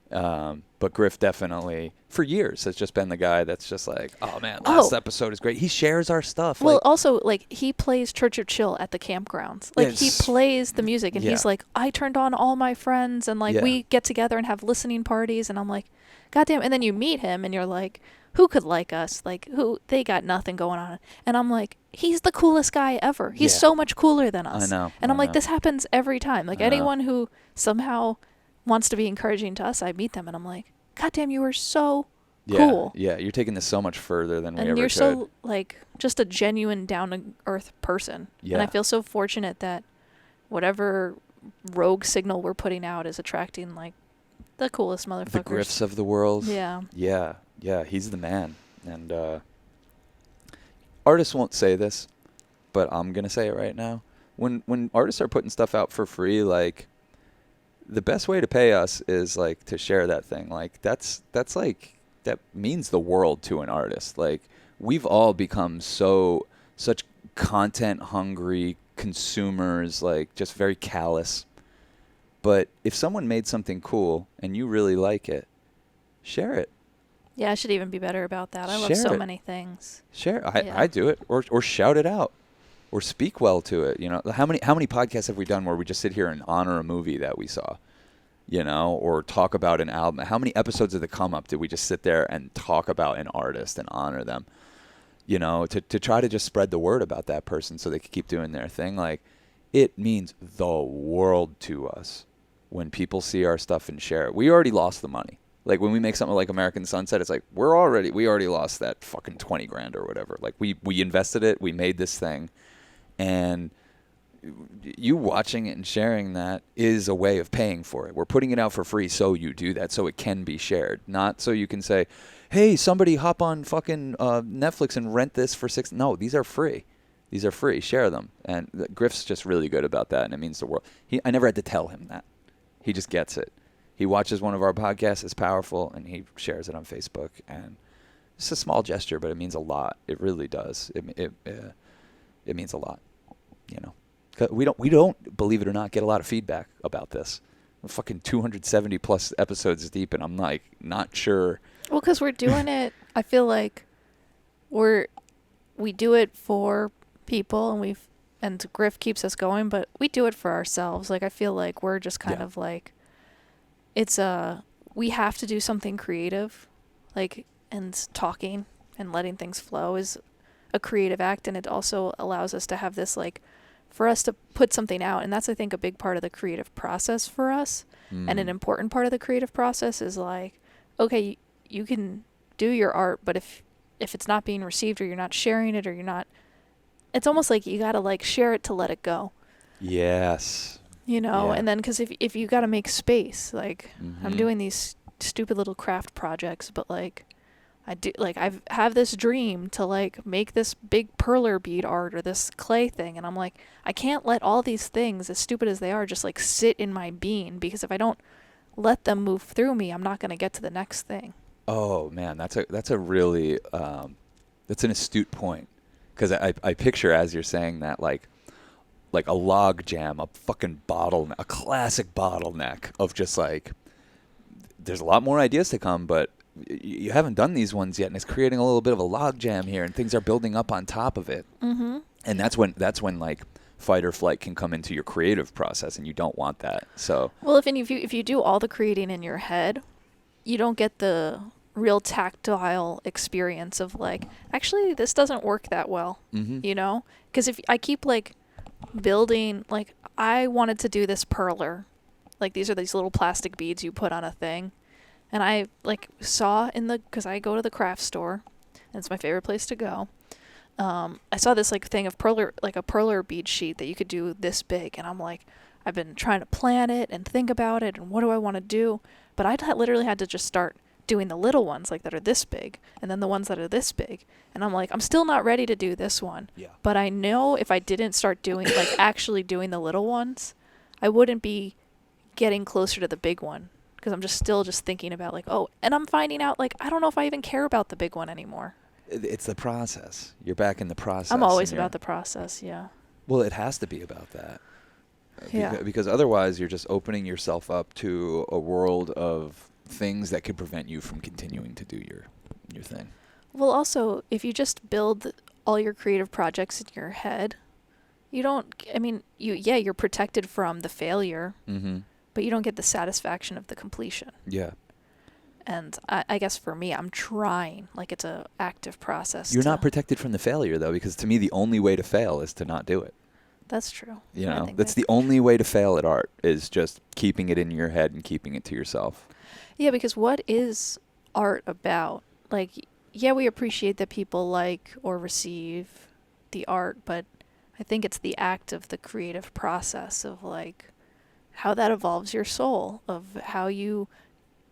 But Griff definitely, for years, has just been the guy that's just like, oh, man, last episode is great. He shares our stuff. Well, also, like, he plays Church of Chill at the campgrounds. Like, he plays the music, and he's like, I turned on all my friends, and, like, we get together and have listening parties, and I'm like, goddamn. And then you meet him, and you're like, who could like us? Like, they got nothing going on. And I'm like, he's the coolest guy ever. He's so much cooler than us. I know. And I'm like, this happens every time. Like, anyone who somehow wants to be encouraging to us, I meet them, and I'm like, goddamn, you are so cool. Yeah, you're taking this so much further than we ever could. And you're so, like, just a genuine, down-to-earth person. Yeah. And I feel so fortunate that whatever rogue signal we're putting out is attracting, like, the coolest motherfuckers. The Griffs of the world. Yeah. Yeah, he's the man. And artists won't say this, but I'm going to say it right now. When artists are putting stuff out for free, like, the best way to pay us is, like, to share that thing. Like, that's like, that means the world to an artist. Like, we've all become such content-hungry consumers, like, just very callous. But if someone made something cool and you really like it, share it. Yeah, I should even be better about that. I love so many things. Share. I do it, or shout it out, or speak well to it. You know, how many podcasts have we done where we just sit here and honor a movie that we saw, you know, or talk about an album? How many episodes of The Come Up did we just sit there and talk about an artist and honor them? You know, to try to just spread the word about that person so they can keep doing their thing. Like, it means the world to us when people see our stuff and share it. We already lost the money. Like, when we make something like American Sunset, it's like, we already lost that fucking $20,000 or whatever. Like, we invested it, we made this thing, and you watching it and sharing that is a way of paying for it. We're putting it out for free so you do that, so it can be shared. Not so you can say, hey, somebody hop on fucking Netflix and rent this for $6. No, these are free. These are free. Share them. And Griff's just really good about that, and it means the world. I never had to tell him that. He just gets it. He watches one of our podcasts, it's powerful, and he shares it on Facebook. And it's a small gesture, but it means a lot. It really does. It means a lot, you know. 'Cause we don't, believe it or not, get a lot of feedback about this. We're fucking 270 plus episodes deep, and I'm like not sure. Well, because we're doing it, I feel like we do it for people, and Griff keeps us going, but we do it for ourselves. Like, I feel like we're just kind of like, we have to do something creative, like, and talking and letting things flow is a creative act, and it also allows us to have this, like, for us to put something out, and that's, I think, a big part of the creative process for us. And an important part of the creative process is, like, okay, you can do your art, but if it's not being received, or you're not sharing it, or you're not, it's almost like you gotta, like, share it to let it go. Yes. You know, and then, because if you got to make space, like, I'm doing these stupid little craft projects, but, like, I have this dream to, like, make this big perler bead art or this clay thing, and I'm like, I can't let all these things, as stupid as they are, just, like, sit in my being, because if I don't let them move through me, I'm not going to get to the next thing. Oh man, that's a really that's an astute point, because I picture, as you're saying that, like like a log jam, a fucking a classic bottleneck of just like, there's a lot more ideas to come, but you haven't done these ones yet, and it's creating a little bit of a log jam here, and things are building up on top of it. Mm-hmm. And that's when like fight or flight can come into your creative process, and you don't want that. So Well, if you do all the creating in your head, you don't get the real tactile experience of like, actually, this doesn't work that well, you know? Because if I keep like building, like I wanted to do this perler, like these are these little plastic beads you put on a thing, and I like saw because I go to the craft store, and it's my favorite place to go. I saw this like thing of perler, like a perler bead sheet that you could do this big, and I'm like, I've been trying to plan it and think about it, and what do I want to do? But I literally had to just start doing the little ones like that are this big, and then the ones that are this big, and I'm like, I'm still not ready to do this one. Yeah. But I know if I didn't start doing like actually doing the little ones, I wouldn't be getting closer to the big one, because I'm still thinking about like, oh, and I'm finding out like I don't know if I even care about the big one anymore. It's the process. You're back in the process. I'm always about the process, yeah. Well, it has to be about that. Yeah. Because otherwise you're just opening yourself up to a world of things that could prevent you from continuing to do your thing. Well, also, if you just build all your creative projects in your head, you don't, I mean, you're protected from the failure, but you don't get the satisfaction of the completion. Yeah. And I guess for me, I'm trying, like it's a active process. You're not protected from the failure, though, because to me, the only way to fail is to not do it. That's true. You know, that's the only way to fail at art, is just keeping it in your head and keeping it to yourself. Yeah, because what is art about? Like, yeah, we appreciate that people like or receive the art, but I think it's the act of the creative process of like how that evolves your soul, of how you,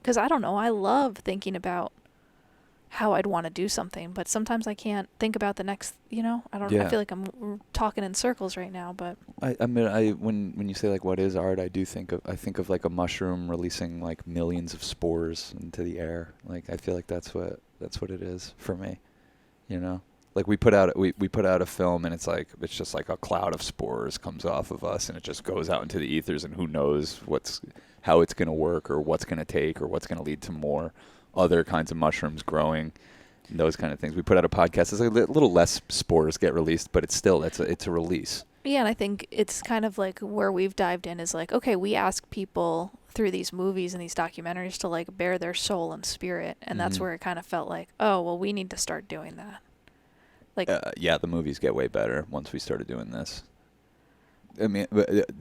because I don't know, I love thinking about how I'd want to do something, but sometimes I can't think about the next, you know, I Yeah. feel like we're talking in circles right now, but I mean, when you say like what is art, I think of like a mushroom releasing like millions of spores into the air. Like I feel like that's what it is for me. You know, like we put out a film, and it's just like a cloud of spores comes off of us, and it just goes out into the ethers, and who knows how it's going to work, or what's going to take, or what's going to lead to more other kinds of mushrooms growing, and those kind of things. We put out a podcast. It's a little less spores get released, but it's still it's a release. yeah, and I think it's kind of like where we've dived in is like, okay, we ask people through these movies and these documentaries to like bare their soul and spirit, and that's where it kind of felt like, oh, well, we need to start doing that. Like, yeah, the movies get way better once we started doing this. I mean,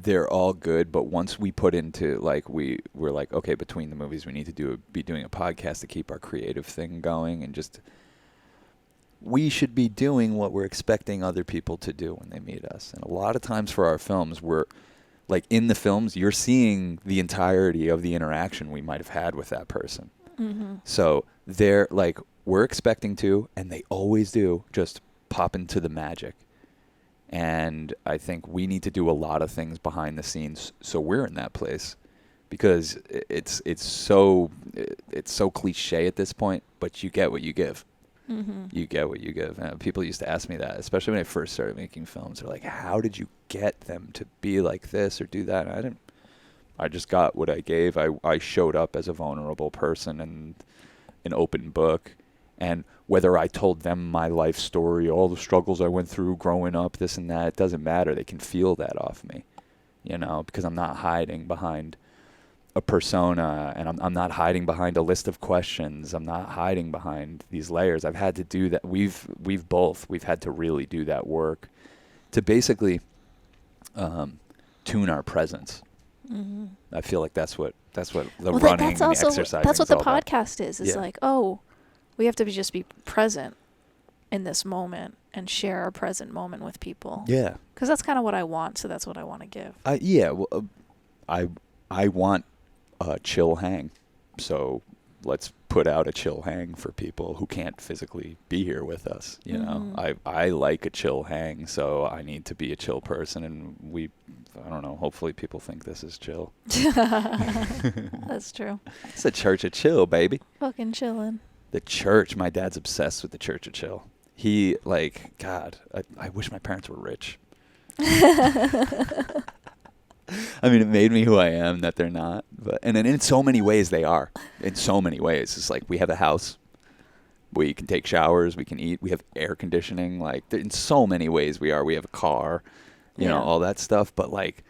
they're all good, but once we put into like we're like, okay, between the movies, we need to be doing a podcast to keep our creative thing going, and just we should be doing what we're expecting other people to do when they meet us. And a lot of times for our films, we're like in the films, you're seeing the entirety of the interaction we might have had with that person. So they're like, we're expecting to, and they always do, just pop into the magic. And I think we need to do a lot of things behind the scenes so we're in that place, because it's so cliche at this point, but you get what you give. You get what you give. And people used to ask me that, especially when I first started making films. They're like, how did you get them to be like this or do that? And I just got what I gave. I showed up as a vulnerable person and an open book. And whether I told them my life story, all the struggles I went through growing up, this and that, it doesn't matter. They can feel that off me, you know, because I'm not hiding behind a persona, and I'm not hiding behind a list of questions. I'm not hiding behind these layers. I've had to do that. We've had to really do that work to basically tune our presence. I feel like that's what the running and the exercising. That's what the about. podcast is. It's like, oh, we have to just be present in this moment and share our present moment with people. Yeah. Because that's kind of what I want, so that's what I want to give. I want a chill hang. So let's put out a chill hang for people who can't physically be here with us. You know, I like a chill hang, so I need to be a chill person. And I don't know, hopefully people think this is chill. That's true. It's a church of chill, baby. Fucking chilling. The church, my dad's obsessed with the Church of Chill. He, like, God, I wish my parents were rich. I mean, it made me who I am that they're not. But and in so many ways they are. In so many ways. It's like we have a house. We can take showers. We can eat. We have air conditioning. Like in so many ways we are. We have a car. You know, all that stuff. But like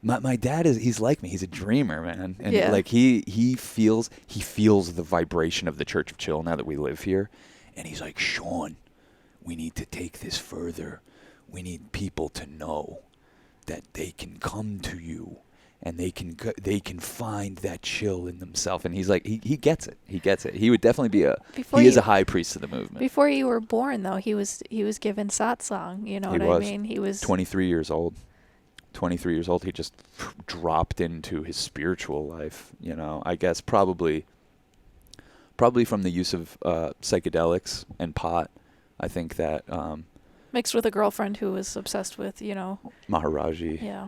my dad he's like me. He's a dreamer, man. And like he feels the vibration of the Church of Chill now that we live here. And he's like, Sean, we need to take this further. We need people to know that they can come to you and they can find that chill in themselves. And he's like, he gets it. He gets it. He would definitely be he is a high priest of the movement. Before you were born, though, he was given satsang. You know what I mean? He was 23 years old. 23 years old. He just dropped into his spiritual life. You know, I guess probably from the use of psychedelics and pot. I think that mixed with a girlfriend who was obsessed with, you know, Maharaji. Yeah.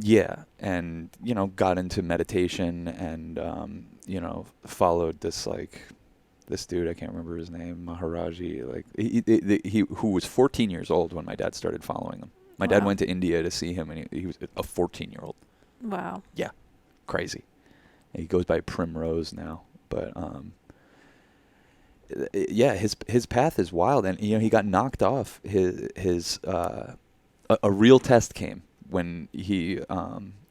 Yeah, and you know, got into meditation and you know, followed this dude, I can't remember his name, Maharaji. Like he who was 14 years old when my dad started following him. My dad went to India to see him, and he was a 14-year-old. Wow. Yeah, crazy. And he goes by Primrose now, but yeah, his path is wild, and you know, he got knocked off his a real test came when he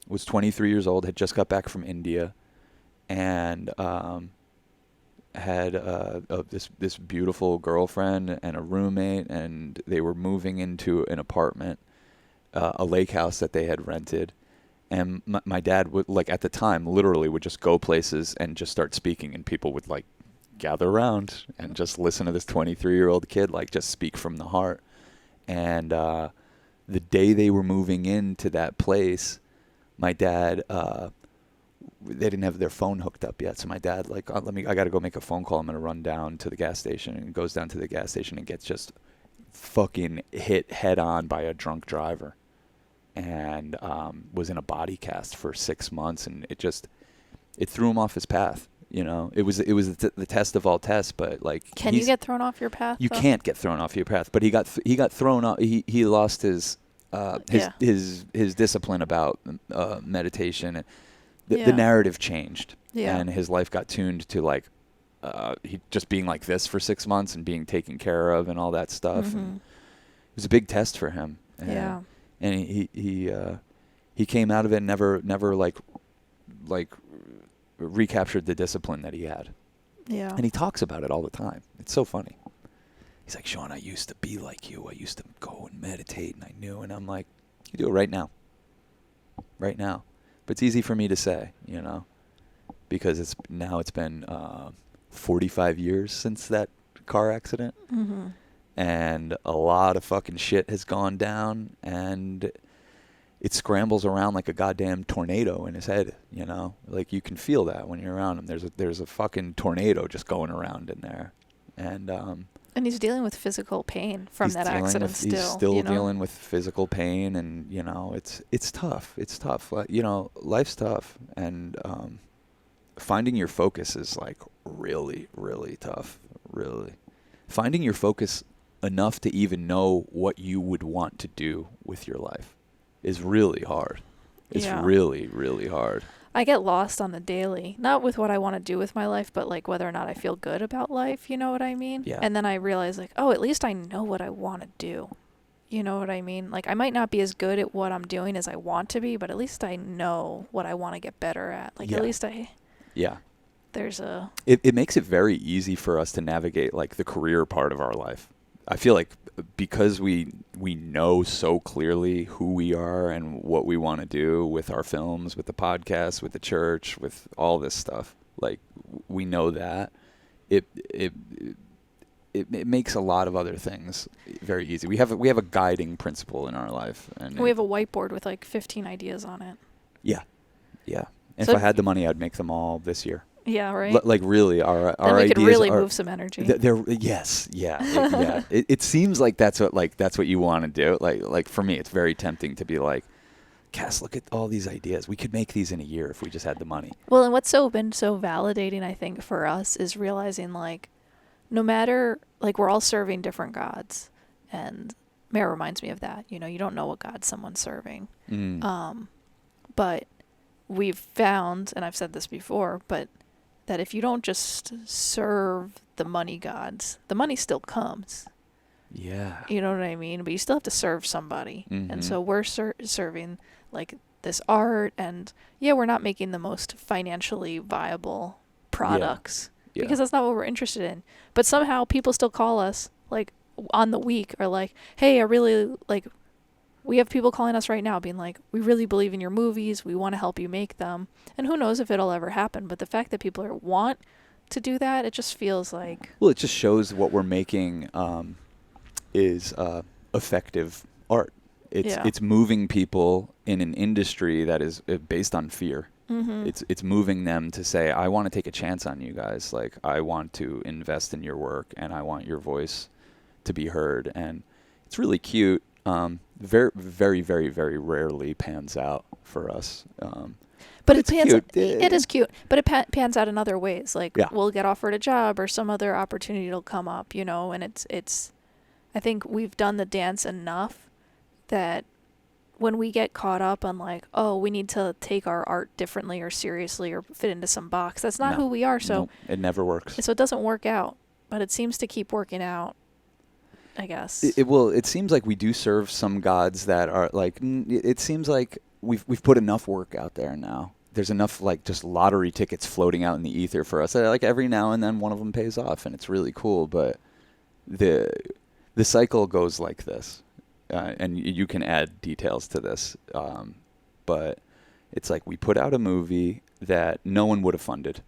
was 23 years old, had just got back from India, and had this beautiful girlfriend and a roommate, and they were moving into an apartment, a lake house that they had rented. And my dad would, like, at the time, literally would just go places and just start speaking, and people would, like, gather around and just listen to this 23-year-old kid, like, just speak from the heart. And the day they were moving into that place, my dad, they didn't have their phone hooked up yet. So my dad, like, I got to go make a phone call. I'm going to run down to the gas station, and goes down to the gas station and gets just fucking hit head on by a drunk driver. And was in a body cast for 6 months, and it threw him off his path. You know, it was the test of all tests. But like, can you get thrown off your path? You can't get thrown off your path. But he got thrown off. He lost his discipline about meditation, and the narrative changed. Yeah. And his life got tuned to like he just being like this for 6 months and being taken care of and all that stuff. Mm-hmm. And it was a big test for him. And yeah. And he came out of it and never like recaptured the discipline that he had. Yeah. And he talks about it all the time. It's so funny. He's like, Sean, I used to be like you. I used to go and meditate, and I knew. And I'm like, you do it right now. Right now. But it's easy for me to say, you know, because it's been 45 years since that car accident. Mm-hmm. And a lot of fucking shit has gone down, and it scrambles around like a goddamn tornado in his head, you know? Like, you can feel that when you're around him. There's a fucking tornado just going around in there. And he's dealing with physical pain from that accident still. He's still dealing with physical pain, and, you know, it's tough. It's tough. You know, life's tough, and finding your focus is, like, really, really tough, really. Finding your focus enough to even know what you would want to do with your life is really hard. It's really, really hard. I get lost on the daily, not with what I want to do with my life, but like whether or not I feel good about life, you know what I mean? Yeah. And then I realize like, oh, at least I know what I want to do. You know what I mean? Like, I might not be as good at what I'm doing as I want to be, but at least I know what I want to get better at. Like, at least there's a... It makes it very easy for us to navigate, like, the career part of our life. I feel like because we know so clearly who we are and what we want to do with our films, with the podcast, with the church, with all this stuff, like, we know that it makes a lot of other things very easy. We have a guiding principle in our life, and we have a whiteboard with like 15 ideas on it. Yeah. And so if I had the money, I'd make them all this year. Yeah, right. Like really, our then we ideas could really move some energy. Yeah. It seems like that's what you want to do. Like for me, it's very tempting to be like, Cass, look at all these ideas. We could make these in a year if we just had the money. Well, and what's been so validating, I think, for us is realizing like, no matter, like, we're all serving different gods, and Mare reminds me of that. You know, you don't know what God someone's serving. Mm. But we've found, and I've said this before, but that if you don't just serve the money gods, the money still comes. Yeah. You know what I mean? But you still have to serve somebody. Mm-hmm. And so we're serving like this art, and yeah, we're not making the most financially viable products because that's not what we're interested in. But somehow people still call us like on the week, or like, hey, I really like, we have people calling us right now being like, we really believe in your movies, we want to help you make them. And who knows if it'll ever happen, but the fact that people want to do that, it just feels like, well, it just shows what we're making is effective art. It's moving people in an industry that is based on fear. mm-hmm. It's moving them to say, I want to take a chance on you guys. Like, I want to invest in your work, and I want your voice to be heard. And it's really cute. Very, very, very, very rarely pans out for us. But it's cute. It is cute, but it pans out in other ways. Like, Yeah. we'll get offered a job, or some other opportunity will come up, you know, and it's, I think we've done the dance enough that when we get caught up on like, oh, we need to take our art differently or seriously or fit into some box, that's not who we are. So nope, it never works. So it doesn't work out, but it seems to keep working out, I guess. It seems like we do serve some gods that are like, it seems like we've put enough work out there now. There's enough like just lottery tickets floating out in the ether for us. Like every now and then one of them pays off, and it's really cool. But the cycle goes like this, and you can add details to this. But it's like we put out a movie that no one would have funded.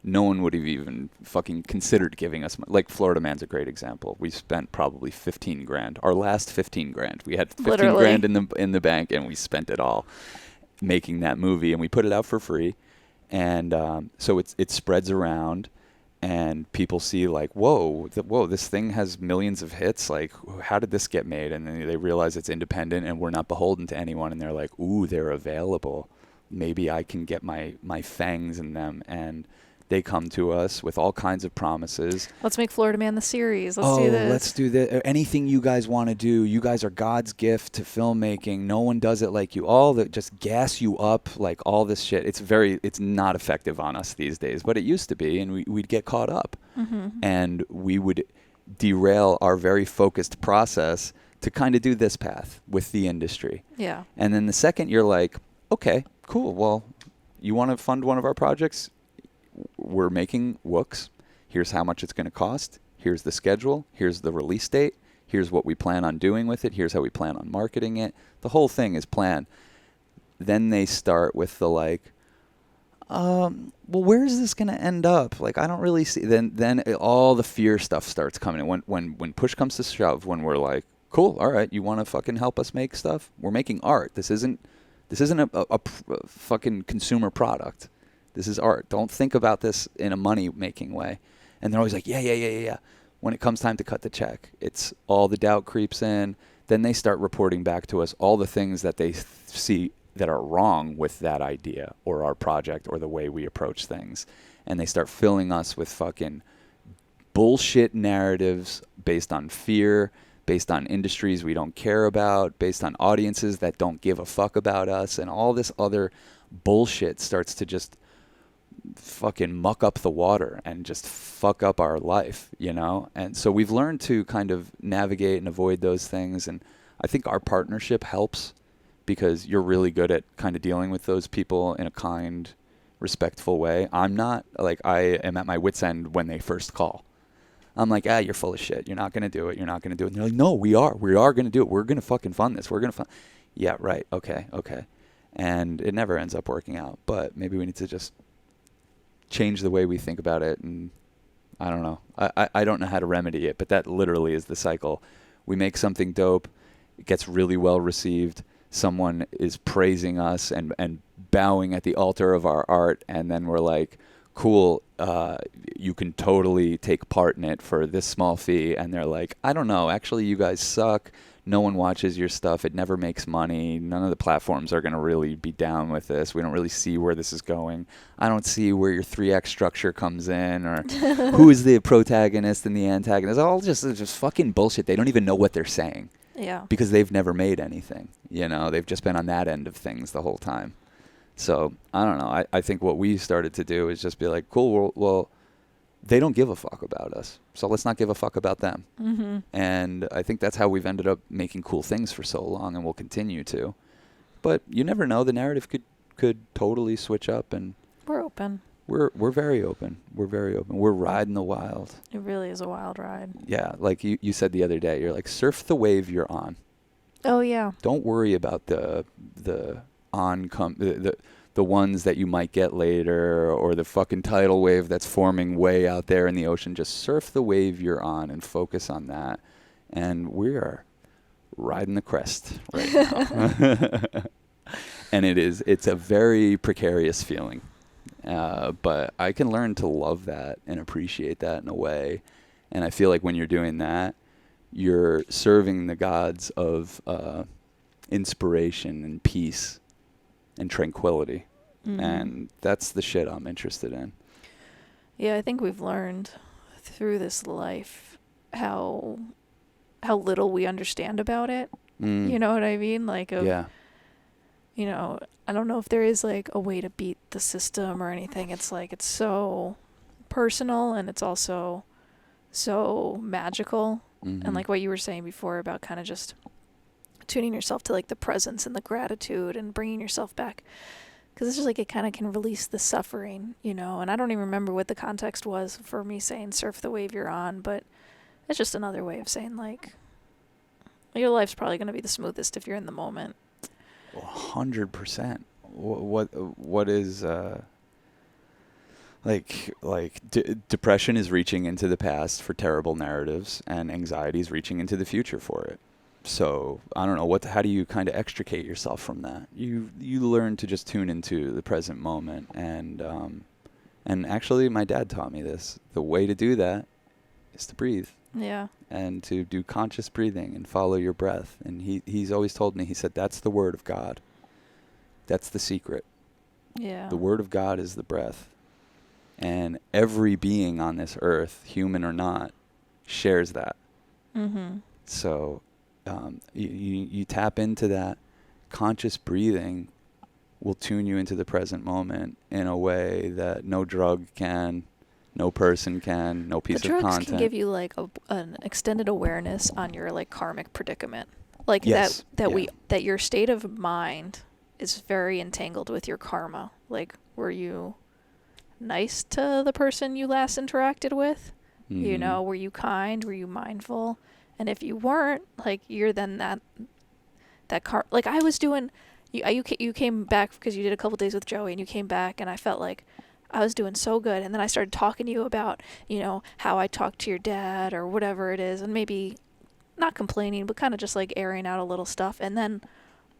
No one would have even fucking considered giving us money. Like Florida Man's a great example. We spent probably $15,000. Our last $15,000. We had $15,000 in the bank, and we spent it all making that movie, and we put it out for free. And so it spreads around, and people see like, whoa, this thing has millions of hits. Like, how did this get made? And then they realize it's independent, and we're not beholden to anyone. And they're like, ooh, they're available. Maybe I can get my fangs in them. And they come to us with all kinds of promises. Let's make Florida Man the series. Let's do this. Let's do this. Anything you guys want to do. You guys are God's gift to filmmaking. No one does it like you. All that just gas you up, like all this shit. It's not effective on us these days, but it used to be, and we'd get caught up. Mm-hmm. And we would derail our very focused process to kind of do this path with the industry. Yeah. And then the second you're like, okay, cool. Well, you want to fund one of our projects? We're making Wooks. Here's how much it's going to cost. Here's the schedule. Here's the release date. Here's what we plan on doing with it. Here's how we plan on marketing it. The whole thing is planned. Then they start with the like, well, where is this going to end up? Like, I don't really see. Then all the fear stuff starts coming. When push comes to shove, when we're like, cool, all right, you want to fucking help us make stuff? We're making art. This isn't a fucking consumer product. This is art. Don't think about this in a money-making way. And they're always like, yeah. When it comes time to cut the check, it's all the doubt creeps in. Then they start reporting back to us all the things that they see that are wrong with that idea or our project or the way we approach things. And they start filling us with fucking bullshit narratives based on fear, based on industries we don't care about, based on audiences that don't give a fuck about us. And all this other bullshit starts to just fucking muck up the water and just fuck up our life, you know? And so we've learned to kind of navigate and avoid those things. And I think our partnership helps because you're really good at kind of dealing with those people in a kind, respectful way. I'm not. Like, I am at my wit's end when they first call. I'm like, you're full of shit. You're not going to do it. You're not going to do it. And they're like, no, we are. We are going to do it. We're going to fucking fund this. We're going to fund. Yeah, right. Okay. And it never ends up working out. But maybe we need to just change the way we think about it. And I don't know. I don't know how to remedy it, but that literally is the cycle. We make something dope. It gets really well received. Someone is praising us and bowing at the altar of our art. And then we're like, cool, you can totally take part in it for this small fee. And they're like, I don't know. Actually, you guys suck. No one watches your stuff. It never makes money. None of the platforms are going to really be down with this. We don't really see where this is going. I don't see where your 3X structure comes in or who is the protagonist and the antagonist. All just fucking bullshit. They don't even know what they're saying. Yeah. because they've never made anything. They've just been on that end of things the whole time. So I don't know. I think what we started to do is just be like, cool, well, they don't give a fuck about us, so let's not give a fuck about them. Mm-hmm. And I think that's how we've ended up making cool things for so long, and we'll continue to. But you never know. The narrative could totally switch up, and We're open. we're very open. We're very open. We're riding the wild. It really is a wild ride. Yeah, like you said the other day, you're like, surf the wave you're on. Oh yeah. Don't worry about the ones that you might get later, or the fucking tidal wave that's forming way out there in the ocean. Just surf the wave you're on and focus on that. And we are riding the crest right now. And it's a very precarious feeling. But I can learn to love that and appreciate that in a way. And I feel like when you're doing that, you're serving the gods of inspiration and peace and tranquility. Mm-hmm. And that's the shit I'm interested in. Yeah, I think we've learned through this life how little we understand about it. You know what I mean? Like, yeah. I don't know if there is like a way to beat the system or anything. It's like, it's so personal, and it's also so magical. Mm-hmm. And like what you were saying before about kind of just tuning yourself to like the presence and the gratitude and bringing yourself back. Because it's just like it kind of can release the suffering, and I don't even remember what the context was for me saying surf the wave you're on, but it's just another way of saying like your life's probably going to be the smoothest if you're in the moment. 100%. What is depression is reaching into the past for terrible narratives, and anxiety is reaching into the future for it. So I don't know how do you kind of extricate yourself from that? You learn to just tune into the present moment, and actually my dad taught me this. The way to do that is to breathe. Yeah. And to do conscious breathing and follow your breath. And he's always told me, he said, that's the word of God. That's the secret. Yeah. The word of God is the breath. And every being on this earth, human or not, shares that. Mm-hmm. So you tap into that. Conscious breathing will tune you into the present moment in a way that no drug can, no person can, no piece of content. Drugs can give you like an extended awareness on your like karmic predicament. Like yes. that your state of mind is very entangled with your karma. Like, were you nice to the person you last interacted with? Mm-hmm. Were you kind? Were you mindful? And if you weren't, like, you're then that like I was doing, you came back because you did a couple days with Joey, and you came back, and I felt like I was doing so good. And then I started talking to you about, how I talked to your dad or whatever it is, and maybe not complaining, but kind of just like airing out a little stuff. And then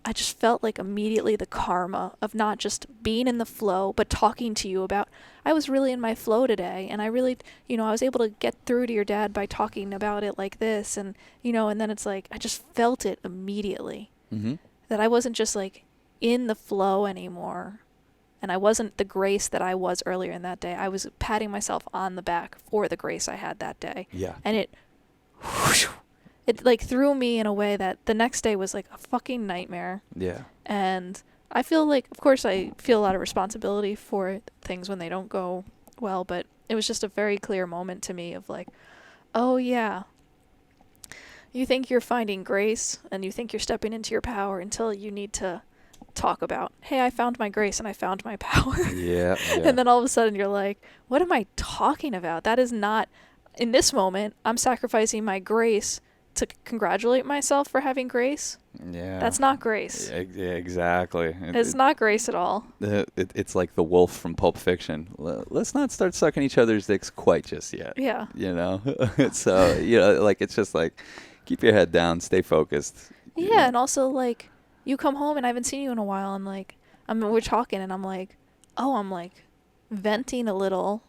I just felt like immediately the karma of not just being in the flow, but talking to you about, I was really in my flow today. And I really, I was able to get through to your dad by talking about it like this. And, and then it's like, I just felt it immediately. Mm-hmm. That I wasn't just like in the flow anymore. And I wasn't the grace that I was earlier in that day. I was patting myself on the back for the grace I had that day. Yeah. And it like threw me in a way that the next day was like a fucking nightmare. Yeah. And I feel like, of course, I feel a lot of responsibility for things when they don't go well, but it was just a very clear moment to me of like, oh yeah, you think you're finding grace and you think you're stepping into your power until you need to talk about, hey, I found my grace and I found my power. Yeah. And then all of a sudden you're like, what am I talking about? That is not, in this moment, I'm sacrificing my grace to congratulate myself for having grace. Yeah. That's not grace. Yeah, exactly. It's not grace at all. It's like the wolf from Pulp Fiction. Let's not start sucking each other's dicks quite just yet. Yeah. So, like, it's just like, keep your head down, stay focused. Yeah, and also, like, you come home and I haven't seen you in a while, and, like, we're talking, and I'm like, venting a little,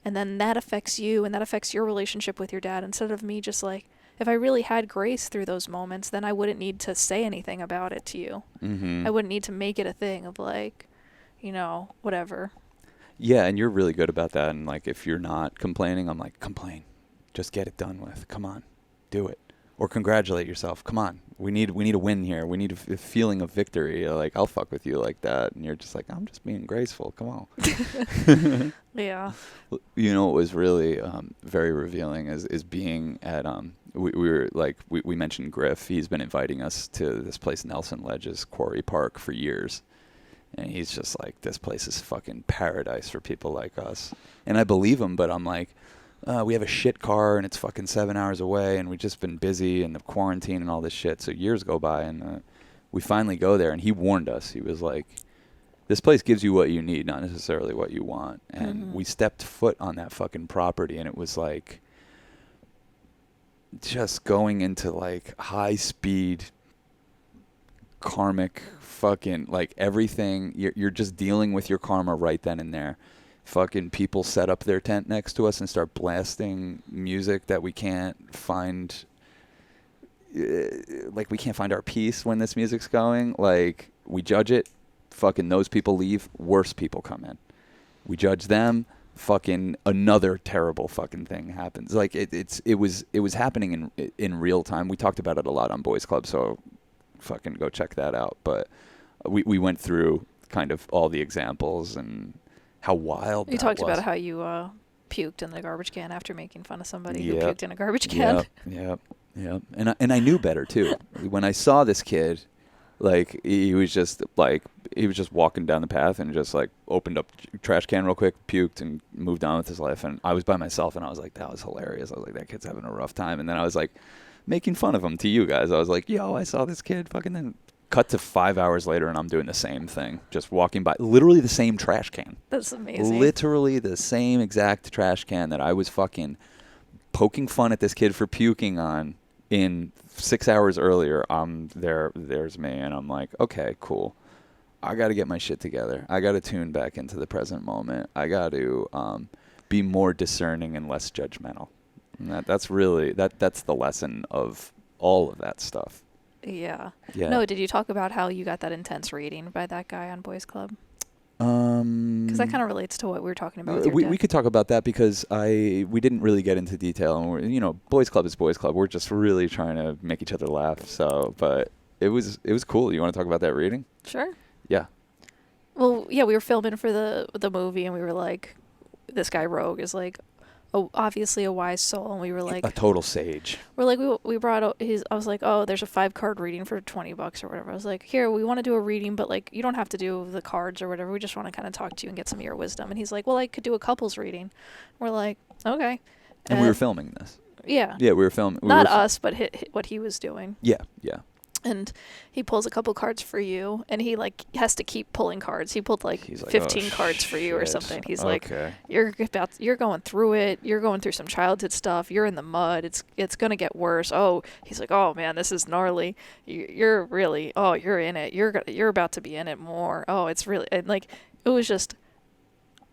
and then that affects you, and that affects your relationship with your dad, instead of me just, like, if I really had grace through those moments, then I wouldn't need to say anything about it to you. Mm-hmm. I wouldn't need to make it a thing of, like, whatever. Yeah, and you're really good about that, and, like, if you're not complaining, I'm like, complain. Just get it done with. Come on. Do it. or congratulate yourself. Come on, we need a win here. We need a feeling of victory. Like, I'll fuck with you like that, and you're just like, I'm just being graceful. Come on. Yeah. You know what was really very revealing is being at we were like we mentioned Griff. He's been inviting us to this place, Nelson Ledges Quarry Park, for years. And he's just like, this place is fucking paradise for people like us. And I believe him, but I'm like, we have a shit car and it's fucking 7 hours away and we've just been busy and the quarantine and all this shit. So years go by and we finally go there, and he warned us. He was like, this place gives you what you need, not necessarily what you want. And we stepped foot on that fucking property, and it was like just going into like high speed karmic fucking, like, everything. You're just dealing with your karma right then and there. Fucking people set up their tent next to us and start blasting music that we can't find. Like, we can't find our peace when this music's going. Like, we judge it, fucking those people leave, worse people come in. We judge them, fucking another terrible fucking thing happens. Like, it was happening in real time. We talked about it a lot on Boys Club, so fucking go check that out. But we went through kind of all the examples and how wild that was. You talked about how you puked in the garbage can after making fun of somebody who puked in a garbage can. Yep. And I knew better too. When I saw this kid, like, he was just walking down the path and just like opened up trash can real quick, puked, and moved on with his life. And I was by myself, and I was like, that was hilarious. I was like, that kid's having a rough time. And then I was like, making fun of him to you guys. I was like, yo, I saw this kid fucking. Then cut to 5 hours later, and I'm doing the same thing, just walking by, literally the same trash can. That's amazing. Literally the same exact trash can that I was fucking poking fun at this kid for puking on in 6 hours earlier. There's me, and I'm like, okay, cool. I got to get my shit together. I got to tune back into the present moment. I got to be more discerning and less judgmental. And that's really that's the lesson of all of that stuff. Yeah. Yeah. No, did you talk about how you got that intense reading by that guy on Boys Club? Because that kind of relates to what we were talking about with your we could talk about that, because we didn't really get into detail, and we're, Boys Club is Boys Club. We're just really trying to make each other laugh. So, but it was cool. You want to talk about that reading? Sure. Yeah. Well, yeah, we were filming for the movie, and we were like, this guy Rogue is like, obviously a wise soul, and we were like, a total sage. We're like, we brought I was like, oh, there's a 5-card reading for $20 or whatever. I was like, here, we want to do a reading, but like, you don't have to do the cards or whatever. We just want to kind of talk to you and get some of your wisdom. And he's like, well, I could do a couples reading. We're like, okay. And we were filming this. Yeah. Yeah, we were filming. Not us, but what he was doing. Yeah. And he pulls a couple cards for you, and he like has to keep pulling cards. He pulled like 15 cards for you or something. He's like, you're going through it. You're going through some childhood stuff. You're in the mud. It's gonna get worse. Oh, he's like, oh man, this is gnarly. You're really, you're in it. You're about to be in it more. Oh, it's really, and like, it was just,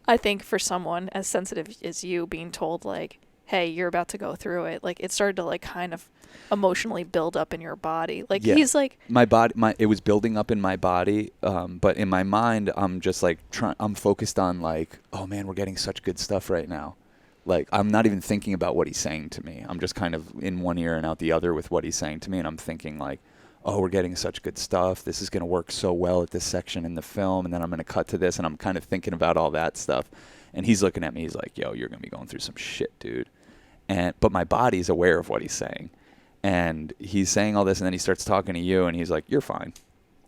I think for someone as sensitive as you, being told like, hey, you're about to go through it, like, it started to like kind of emotionally build up in your body. Like, he's like, my body, it was building up in my body, but in my mind, I'm just like I'm focused on like, oh man, we're getting such good stuff right now. Like, I'm not even thinking about what he's saying to me. I'm just kind of in one ear and out the other with what he's saying to me, and I'm thinking like, oh, we're getting such good stuff. This is going to work so well at this section in the film, and then I'm going to cut to this, and I'm kind of thinking about all that stuff. And he's looking at me. He's like, yo, you're going to be going through some shit, dude. But my body's aware of what he's saying. And he's saying all this, and then he starts talking to you, and he's like, you're fine.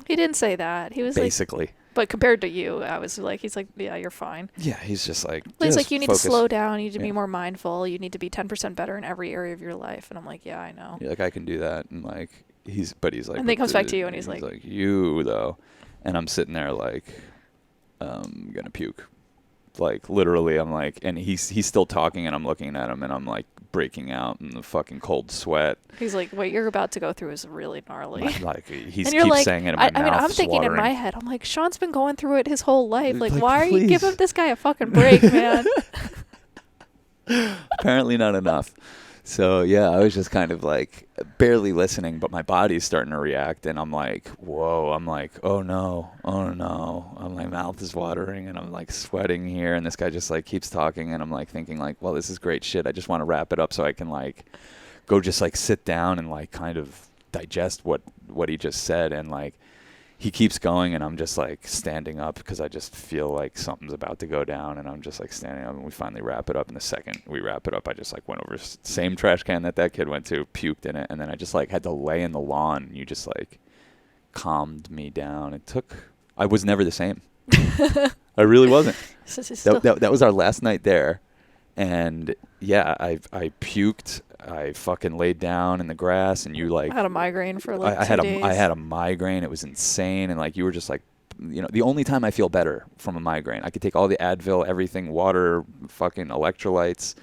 He didn't say that. He was basically. Like, but compared to you, I was like, he's like, yeah, you're fine. Yeah, he's just like, he's like, you need to slow down. You need to be more mindful. You need to be 10% better in every area of your life. And I'm like, yeah, I know. Yeah, like, I can do that. And like, he's like, and then he comes back to you, and he's like, you though. And I'm sitting there like, I'm going to puke. Like, literally, I'm like, and he's still talking, and I'm looking at him, and I'm like breaking out in the fucking cold sweat. He's like, what you're about to go through is really gnarly. Like, he keeps like, saying it in my mouth. I mean, I'm thinking watering. In my head, I'm like, Sean's been going through it his whole life. Like why are you giving this guy a fucking break, man? Apparently not enough. So, yeah, I was just kind of like barely listening, but my body's starting to react, and I'm like, whoa. I'm like, oh no. My mouth is watering, and I'm like sweating here, and this guy just like keeps talking, and I'm like thinking like, well, this is great shit. I just want to wrap it up so I can like go just like sit down and like kind of digest what he just said, and like he keeps going, and I'm just like standing up because I just feel like something's about to go down, and I'm just like standing up, and we finally wrap it up. And the second we wrap it up, I just like went over same trash can that kid went to, puked in it, and then I just like had to lay in the lawn, and you just like calmed me down. I was never the same. I really wasn't. That was our last night there, and yeah, I puked. I fucking laid down in the grass, and you like. I had a migraine for like 2 days. I had a migraine. It was insane, and like you were just like, the only time I feel better from a migraine, I could take all the Advil, everything, water, fucking electrolytes,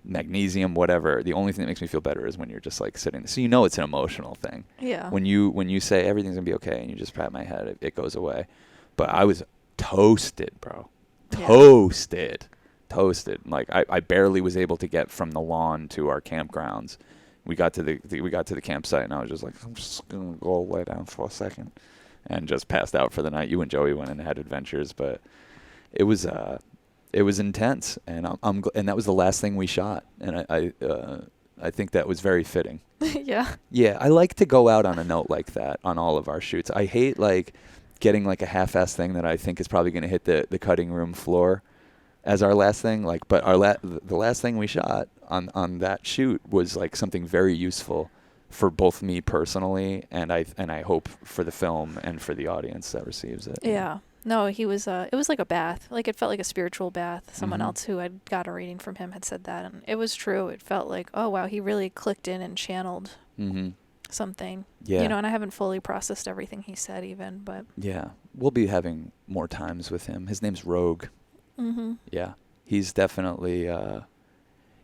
magnesium, whatever. The only thing that makes me feel better is when you're just like sitting. So it's an emotional thing. Yeah. When you say everything's gonna be okay, and you just pat my head, it goes away. But I was toasted, bro. Toasted. Like I barely was able to get from the lawn to our campgrounds. We got to the campsite, and I was just like, I'm just gonna go lay down for a second, and just passed out for the night. You and Joey went and had adventures, but it was intense, and and that was the last thing we shot, and I think that was very fitting. Yeah. Yeah, I like to go out on a note like that on all of our shoots. I hate like getting like a half-assed thing that I think is probably gonna hit the cutting room floor as our last thing, like, but the last thing we shot on that shoot was like something very useful for both me personally, and I hope for the film and for the audience that receives it. Yeah. No, he was. It was like a bath. Like it felt like a spiritual bath. Someone Mm-hmm. else who had got a reading from him had said that, and it was true. It felt like, oh wow, he really clicked in and channeled Mm-hmm. something. Yeah. And I haven't fully processed everything he said even, but. Yeah, we'll be having more times with him. His name's Rogue. Mm-hmm. Yeah, he's definitely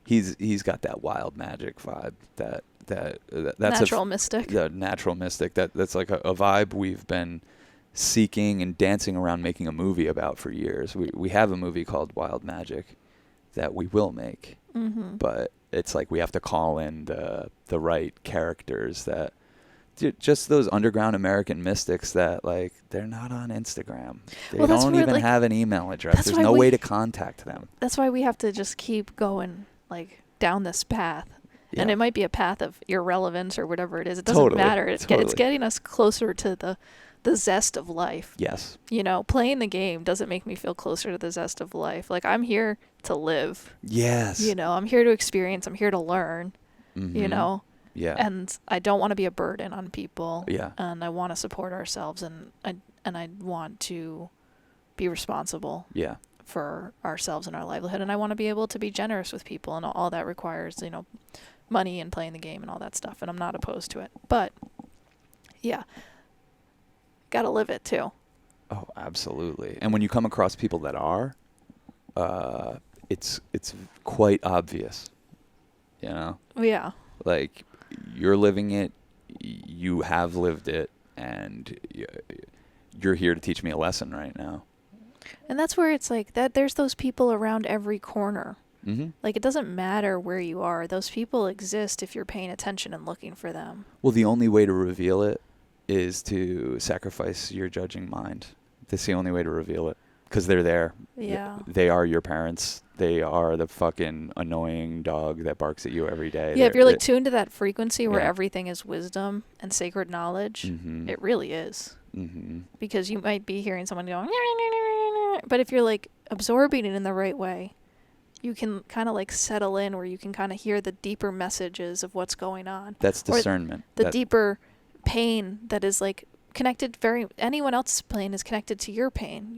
he's got that wild magic vibe that's Natural mystic. The natural mystic. That's like a vibe we've been seeking and dancing around making a movie about for years. We have a movie called Wild Magic that we will make, Mm-hmm. but it's like we have to call in the right characters that. Just those underground American mystics that, like, they're not on Instagram. They don't even have an email address. There's no way to contact them. That's why we have to just keep going, like, down this path. Yeah. And it might be a path of irrelevance or whatever it is. It doesn't matter. It's getting us closer to the zest of life. Yes. Playing the game doesn't make me feel closer to the zest of life. Like, I'm here to live. Yes. I'm here to experience. I'm here to learn, Mm-hmm. Yeah. And I don't want to be a burden on people. Yeah. And I want to support ourselves, and I want to be responsible. Yeah. For ourselves and our livelihood, and I want to be able to be generous with people, and all that requires, money and playing the game and all that stuff, and I'm not opposed to it. But yeah, gotta live it too. Oh, absolutely. And when you come across people that are, it's quite obvious. Yeah. Like, you're living it, you have lived it, and you're here to teach me a lesson right now. And that's where it's like that. There's those people around every corner. Mm-hmm. Like, it doesn't matter where you are. Those people exist if you're paying attention and looking for them. Well, the only way to reveal it is to sacrifice your judging mind. That's the only way to reveal it, because they're there. Yeah. They are your parents. They are the fucking annoying dog that barks at you every day. Yeah, if you're like tuned to that frequency where Yeah. everything is wisdom and sacred knowledge, Mm-hmm. it really is. Mm-hmm. Because you might be hearing someone going, but if you're like absorbing it in the right way, you can kind of like settle in where you can kind of hear the deeper messages of what's going on. That's discernment. The deeper pain that is like connected, anyone else's pain is connected to your pain,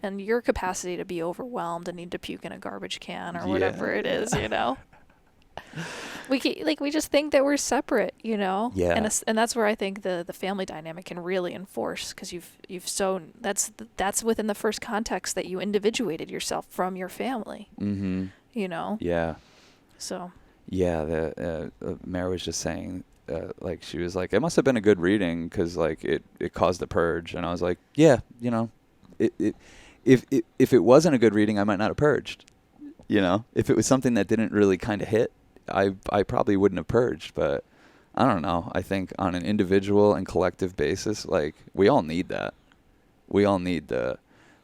and your capacity to be overwhelmed and need to puke in a garbage can or whatever it is, We just think that we're separate, Yeah. and that's where I think the family dynamic can really enforce, because you've sown that's within the first context that you individuated yourself from your family. Mm-hmm. Yeah. So. Yeah. The Mare was just saying, like, she was like, it must have been a good reading because like it caused a purge, and I was like, yeah, if it wasn't a good reading, I might not have purged. If it was something that didn't really kind of hit, I probably wouldn't have purged. But I don't know. I think on an individual and collective basis, like, we all need that. We all need the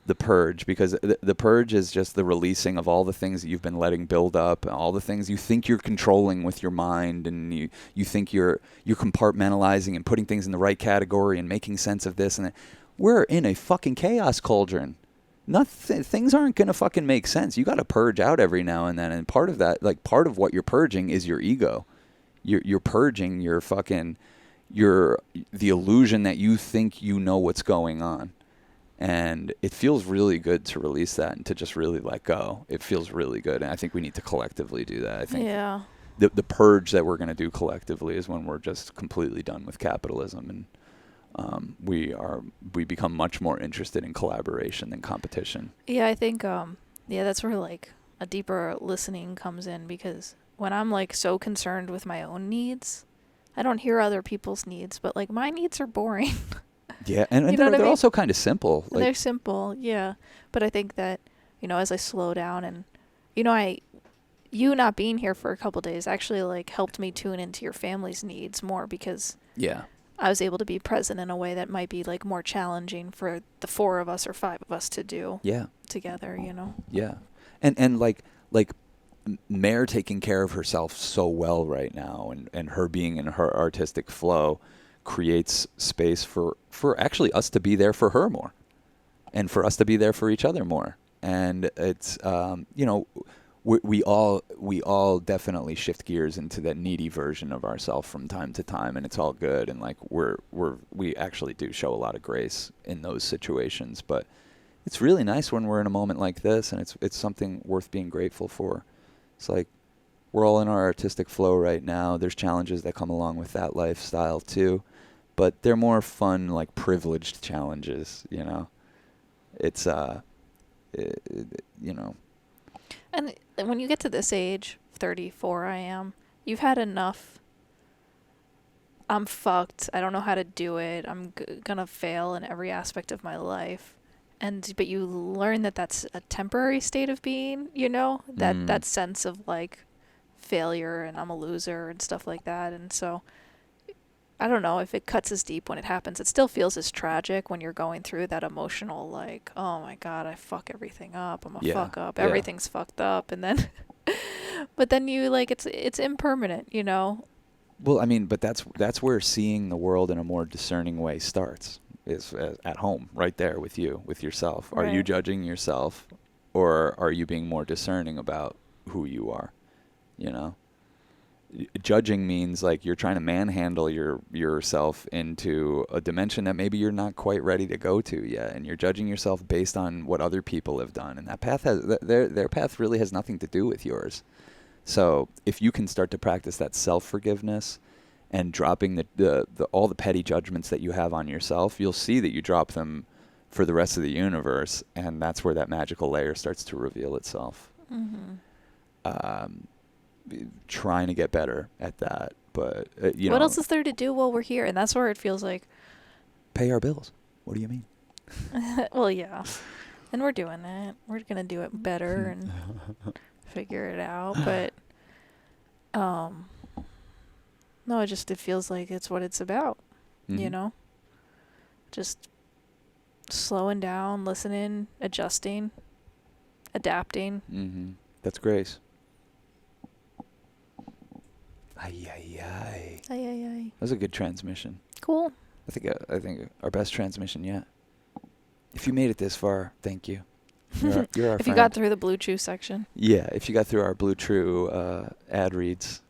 the purge, because the purge is just the releasing of all the things that you've been letting build up, and all the things you think you're controlling with your mind, and you think you're compartmentalizing and putting things in the right category and making sense of this and that. We're in a fucking chaos cauldron. Nothing, things aren't going to fucking make sense. You got to purge out every now and then, and part of that, like part of what you're purging is your ego. You're purging your fucking the illusion that you think you know what's going on. And it feels really good to release that and to just really let go. It feels really good. And I think we need to collectively do that. I think the purge that we're going to do collectively is when we're just completely done with capitalism, and we become much more interested in collaboration than competition. Yeah, I think that's where like a deeper listening comes in, because when I'm like so concerned with my own needs, I don't hear other people's needs, but like my needs are boring. Yeah, and they're also kind of simple. Like, they're simple, yeah. But I think that, as I slow down and, you not being here for a couple days actually like helped me tune into your family's needs more, because I was able to be present in a way that might be like more challenging for the 4 of us or 5 of us to do together, Yeah. And like Mare taking care of herself so well right now, and her being in her artistic flow creates space for actually us to be there for her more, and for us to be there for each other more. And it's we all definitely shift gears into that needy version of ourselves from time to time, and it's all good, and like we actually do show a lot of grace in those situations. But it's really nice when we're in a moment like this, and it's something worth being grateful for. It's like we're all in our artistic flow right now. There's challenges that come along with that lifestyle too, but they're more fun, like privileged challenges, It's And when you get to this age, 34 I am, you've had enough. I'm fucked. I don't know how to do it. I'm gonna fail in every aspect of my life. But you learn that that's a temporary state of being, that sense of like failure and I'm a loser and stuff like that. And so I don't know if it cuts as deep when it happens. It still feels as tragic when you're going through that emotional, like, oh my God, I fuck everything up. I'm a fuck up. Everything's fucked up. And then, but then you like, it's impermanent, Well, I mean, but that's where seeing the world in a more discerning way starts, is at home, right there with you, with yourself. Are you judging yourself, or are you being more discerning about who you are? Judging means like you're trying to manhandle yourself into a dimension that maybe you're not quite ready to go to yet, and you're judging yourself based on what other people have done, and that path their path really has nothing to do with yours. So if you can start to practice that self-forgiveness and dropping the all the petty judgments that you have on yourself, you'll see that you drop them for the rest of the universe, and that's where that magical layer starts to reveal itself. Trying to get better at that, but what else is there to do while we're here? And that's where it feels like pay our bills. What do you mean? Well, yeah, and we're doing it. We're gonna do it better and figure it out. But no, it feels like it's what it's about. Just slowing down, listening, adjusting, adapting. That's grace. Ay, ay, ay. Ay, ay, ay. That was a good transmission. Cool. I think our best transmission yet. If you made it this far, thank you. You're our if friend. you got through the Blue Chew section. Yeah, if you got through our Blue Chew ad reads.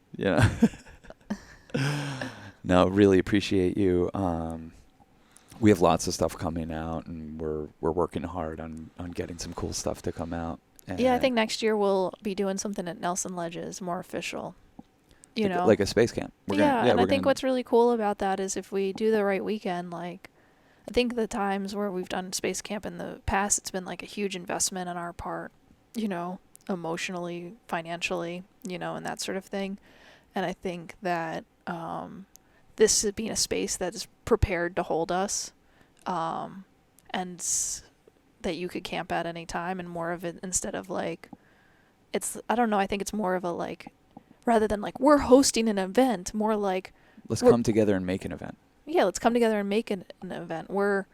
No, really appreciate you. We have lots of stuff coming out, and we're working hard on getting some cool stuff to come out. Yeah, I think next year we'll be doing something at Nelson Ledges, more official. Like a space camp. And I think what's really cool about that is if we do the right weekend, like I think the times where we've done space camp in the past, it's been like a huge investment on our part, emotionally, financially, and that sort of thing. And I think that this being a space that is prepared to hold us, and that you could camp at any time, and more of it instead of like, I don't know, I think it's more of a like, rather than like we're hosting an event, more like let's come together and make an event. Yeah, let's come together and make an event. We're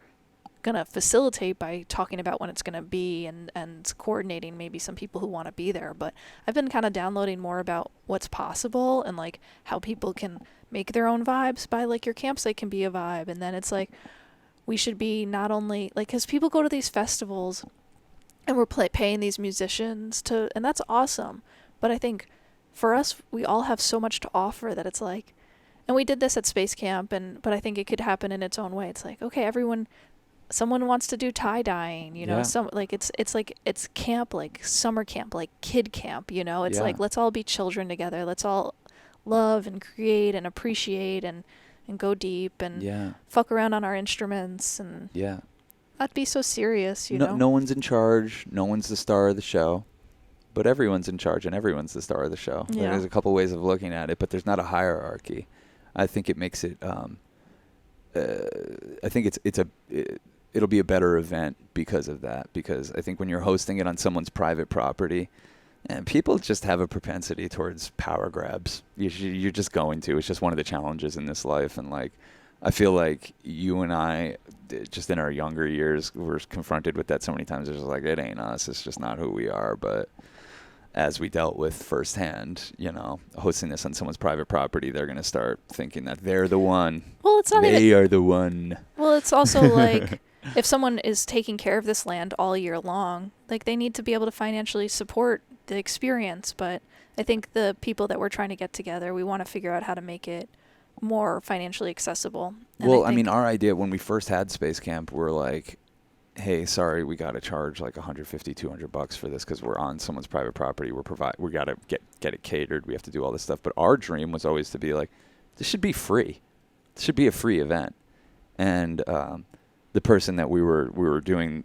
gonna facilitate by talking about when it's gonna be and coordinating maybe some people who want to be there. But I've been kind of downloading more about what's possible and like how people can make their own vibes by like your campsite can be a vibe. And then it's like we should be not only like, because people go to these festivals and we're paying these musicians to, and that's awesome. But I think for us, we all have so much to offer that it's like, and we did this at Space Camp, but I think it could happen in its own way. It's like, okay, someone wants to do tie dyeing, you know, some like it's camp, like summer camp, like kid camp, you know. It's like, let's all be children together. Let's all love and create and appreciate and go deep and fuck around on our instruments and not be so serious, you know. No one's in charge. No one's the star of the show. But everyone's in charge and everyone's the star of the show. Yeah. There's a couple ways of looking at it, but there's not a hierarchy. I think it makes it. I think it'll be a better event because of that. Because I think when you're hosting it on someone's private property, and people just have a propensity towards power grabs. You're just going to. It's just one of the challenges in this life. And like, I feel like you and I, just in our younger years, were confronted with that so many times. It's just like, it ain't us. It's just not who we are. But as we dealt with firsthand, you know, hosting this on someone's private property, they're going to start thinking that they're the one. Well, it's not They are the one. Well, it's also like, if someone is taking care of this land all year long, like they need to be able to financially support the experience. But I think the people that we're trying to get together, we want to figure out how to make it more financially accessible. And Well, I mean, our idea when we first had Space Camp, we're like, hey, sorry, we got to charge like $150, $200 for this because we're on someone's private property. We got to get it catered. We have to do all this stuff. But our dream was always to be like, this should be free. This should be a free event. And the person that we were doing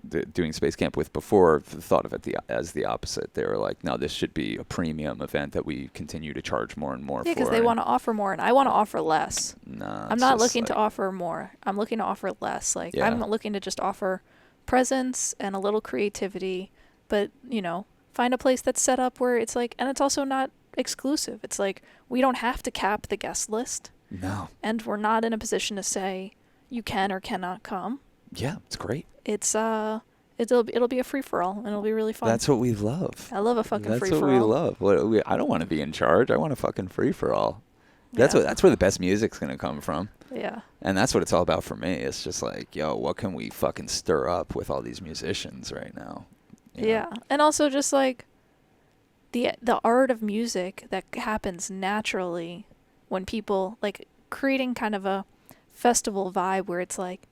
Space Camp with before thought of it as the opposite. They were like, no, this should be a premium event that we continue to charge more and more for. Yeah, because they want to offer more, and I want to offer less. No, I'm not looking to offer more. I'm looking to offer less. Like, I'm looking to just offer presence and a little creativity, but, you know, find a place that's set up where it's like, and it's also not exclusive. It's like, we don't have to cap the guest list. No. And we're not in a position to say you can or cannot come. Yeah, it's great. It'll be a free for all and it'll be really fun. That's what we love. I love a fucking free for all. That's what we love. I don't want to be in charge. I want a fucking free for all. That's where the best music's gonna come from. Yeah. And that's what it's all about for me. It's just like, yo, what can we fucking stir up with all these musicians right now? Yeah. And also just like the art of music that happens naturally when people like creating kind of a festival vibe where it's like,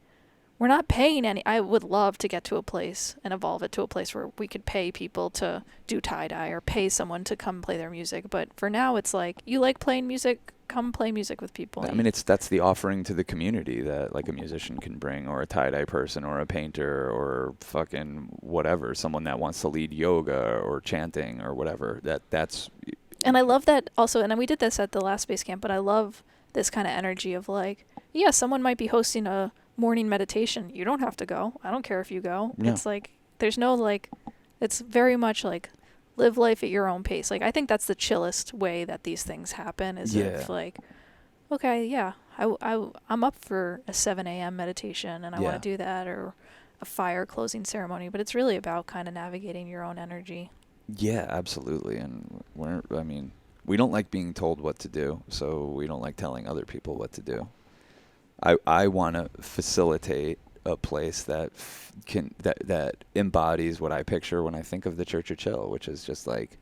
we're not paying any. I would love to get to a place and evolve it to a place where we could pay people to do tie-dye or pay someone to come play their music. But for now, it's like, you like playing music, come play music with people. I mean, that's the offering to the community that like a musician can bring, or a tie-dye person, or a painter, or fucking whatever, someone that wants to lead yoga or chanting or whatever. That's. And I love that also, and we did this at the last Space Camp, but I love this kind of energy of like, yeah, someone might be hosting a morning meditation. You don't have to go. I don't care if you go. No. It's like, there's no like, it's very much like live life at your own pace. Like, I think that's the chillest way that these things happen is if like, okay, yeah, I'm up for a 7 a.m. meditation and I want to do that, or a fire closing ceremony, but it's really about kind of navigating your own energy. Yeah, absolutely. And we don't like being told what to do, so we don't like telling other people what to do. I want to facilitate a place that that embodies what I picture when I think of the Church of Chill, which is just like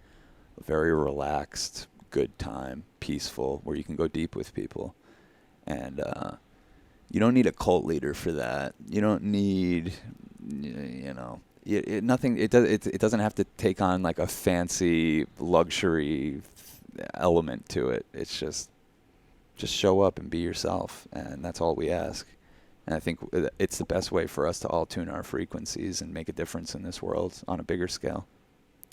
a very relaxed, good time, peaceful, where you can go deep with people. And you don't need a cult leader for that. You don't need, nothing. It doesn't have to take on like a fancy luxury element to it. It's just show up and be yourself, and that's all we ask. And I think it's the best way for us to all tune our frequencies and make a difference in this world on a bigger scale.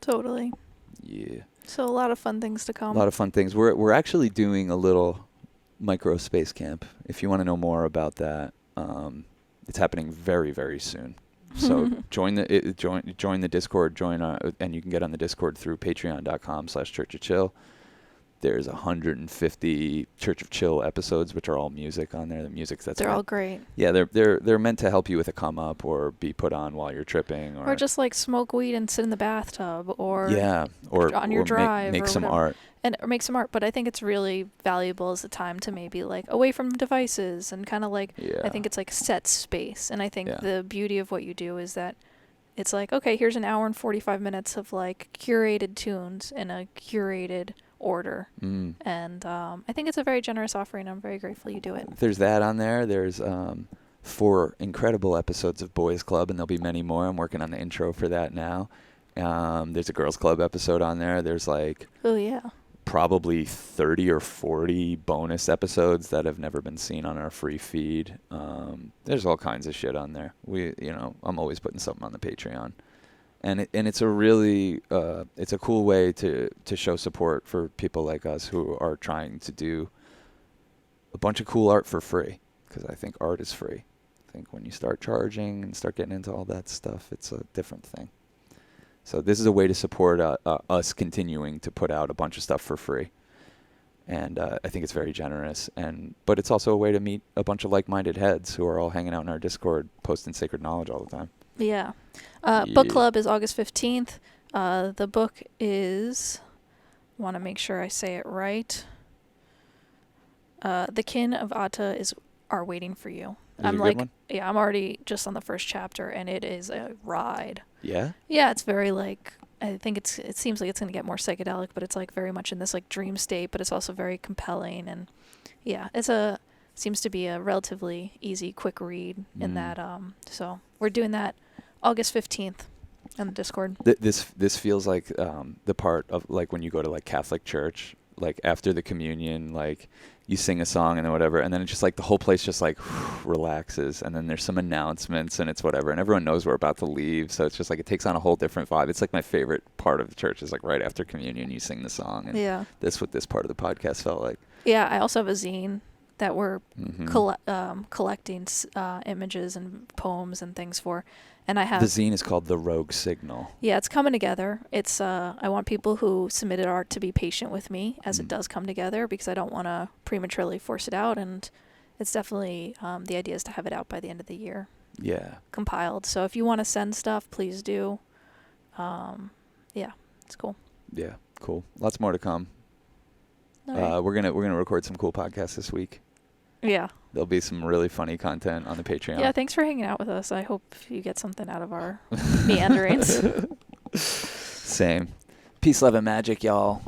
Totally. Yeah. So a lot of fun things to come. A lot of fun things. We're actually doing a little micro space camp. If you want to know more about that, it's happening very, very soon. So join the Discord, and you can get on the Discord through patreon.com/churchofchill. There's 150 Church of Chill episodes, which are all music on there. The music they're all great. Yeah, they're meant to help you with a come up or be put on while you're tripping, or just like smoke weed and sit in the bathtub, or on your drive, make or some whatever. art. Or make some art. But I think it's really valuable as a time to maybe like away from devices and kind of like, I think it's like set space. And I think the beauty of what you do is that it's like, okay, here's an hour and 45 minutes of like curated tunes in a curated order. And I think it's a very generous offering. I'm very grateful you do it. There's that on there. There's 4 incredible episodes of Boys Club, and there'll be many more. I'm working on the intro for that now. There's a Girls Club episode on there. There's like probably 30 or 40 bonus episodes that have never been seen on our free feed. There's all kinds of shit on there. I'm always putting something on the Patreon. And it's a really it's a cool way to show support for people like us who are trying to do a bunch of cool art for free, because I think art is free. I think when you start charging and start getting into all that stuff, it's a different thing. So this is a way to support us continuing to put out a bunch of stuff for free. And I think it's very generous. But it's also a way to meet a bunch of like-minded heads who are all hanging out in our Discord, posting sacred knowledge all the time. Yeah. Book club is August 15th. The book is, want to make sure I say it right. The Kin of Atta are waiting for you. I'm like, yeah, I'm already just on the first chapter, and it is a ride. Yeah? Yeah, it's very like, I think it seems like it's going to get more psychedelic, but it's like very much in this like dream state, but it's also very compelling. And yeah, seems to be a relatively easy, quick read in that. So we're doing that August 15th on the Discord. This feels like the part of like when you go to like Catholic church, like after the communion, like you sing a song and then whatever, and then it's just like the whole place just like relaxes, and then there's some announcements and it's whatever, and everyone knows we're about to leave, so it's just like it takes on a whole different vibe. It's like my favorite part of the church is like right after communion you sing the song, and that's what this part of the podcast felt like. Yeah, I also have a zine that we're collecting images and poems and things for. And I have the zine is called The Rogue Signal. Yeah, it's coming together. It's I want people who submitted art to be patient with me as it does come together, because I don't want to prematurely force it out, and it's definitely the idea is to have it out by the end of the year. Yeah. Compiled. So if you want to send stuff, please do. Yeah, it's cool. Yeah, cool. Lots more to come. Right. We're gonna record some cool podcasts this week. Yeah. There'll be some really funny content on the Patreon. Yeah, thanks for hanging out with us. I hope you get something out of our meanderings. Same. Peace, love, and magic, y'all.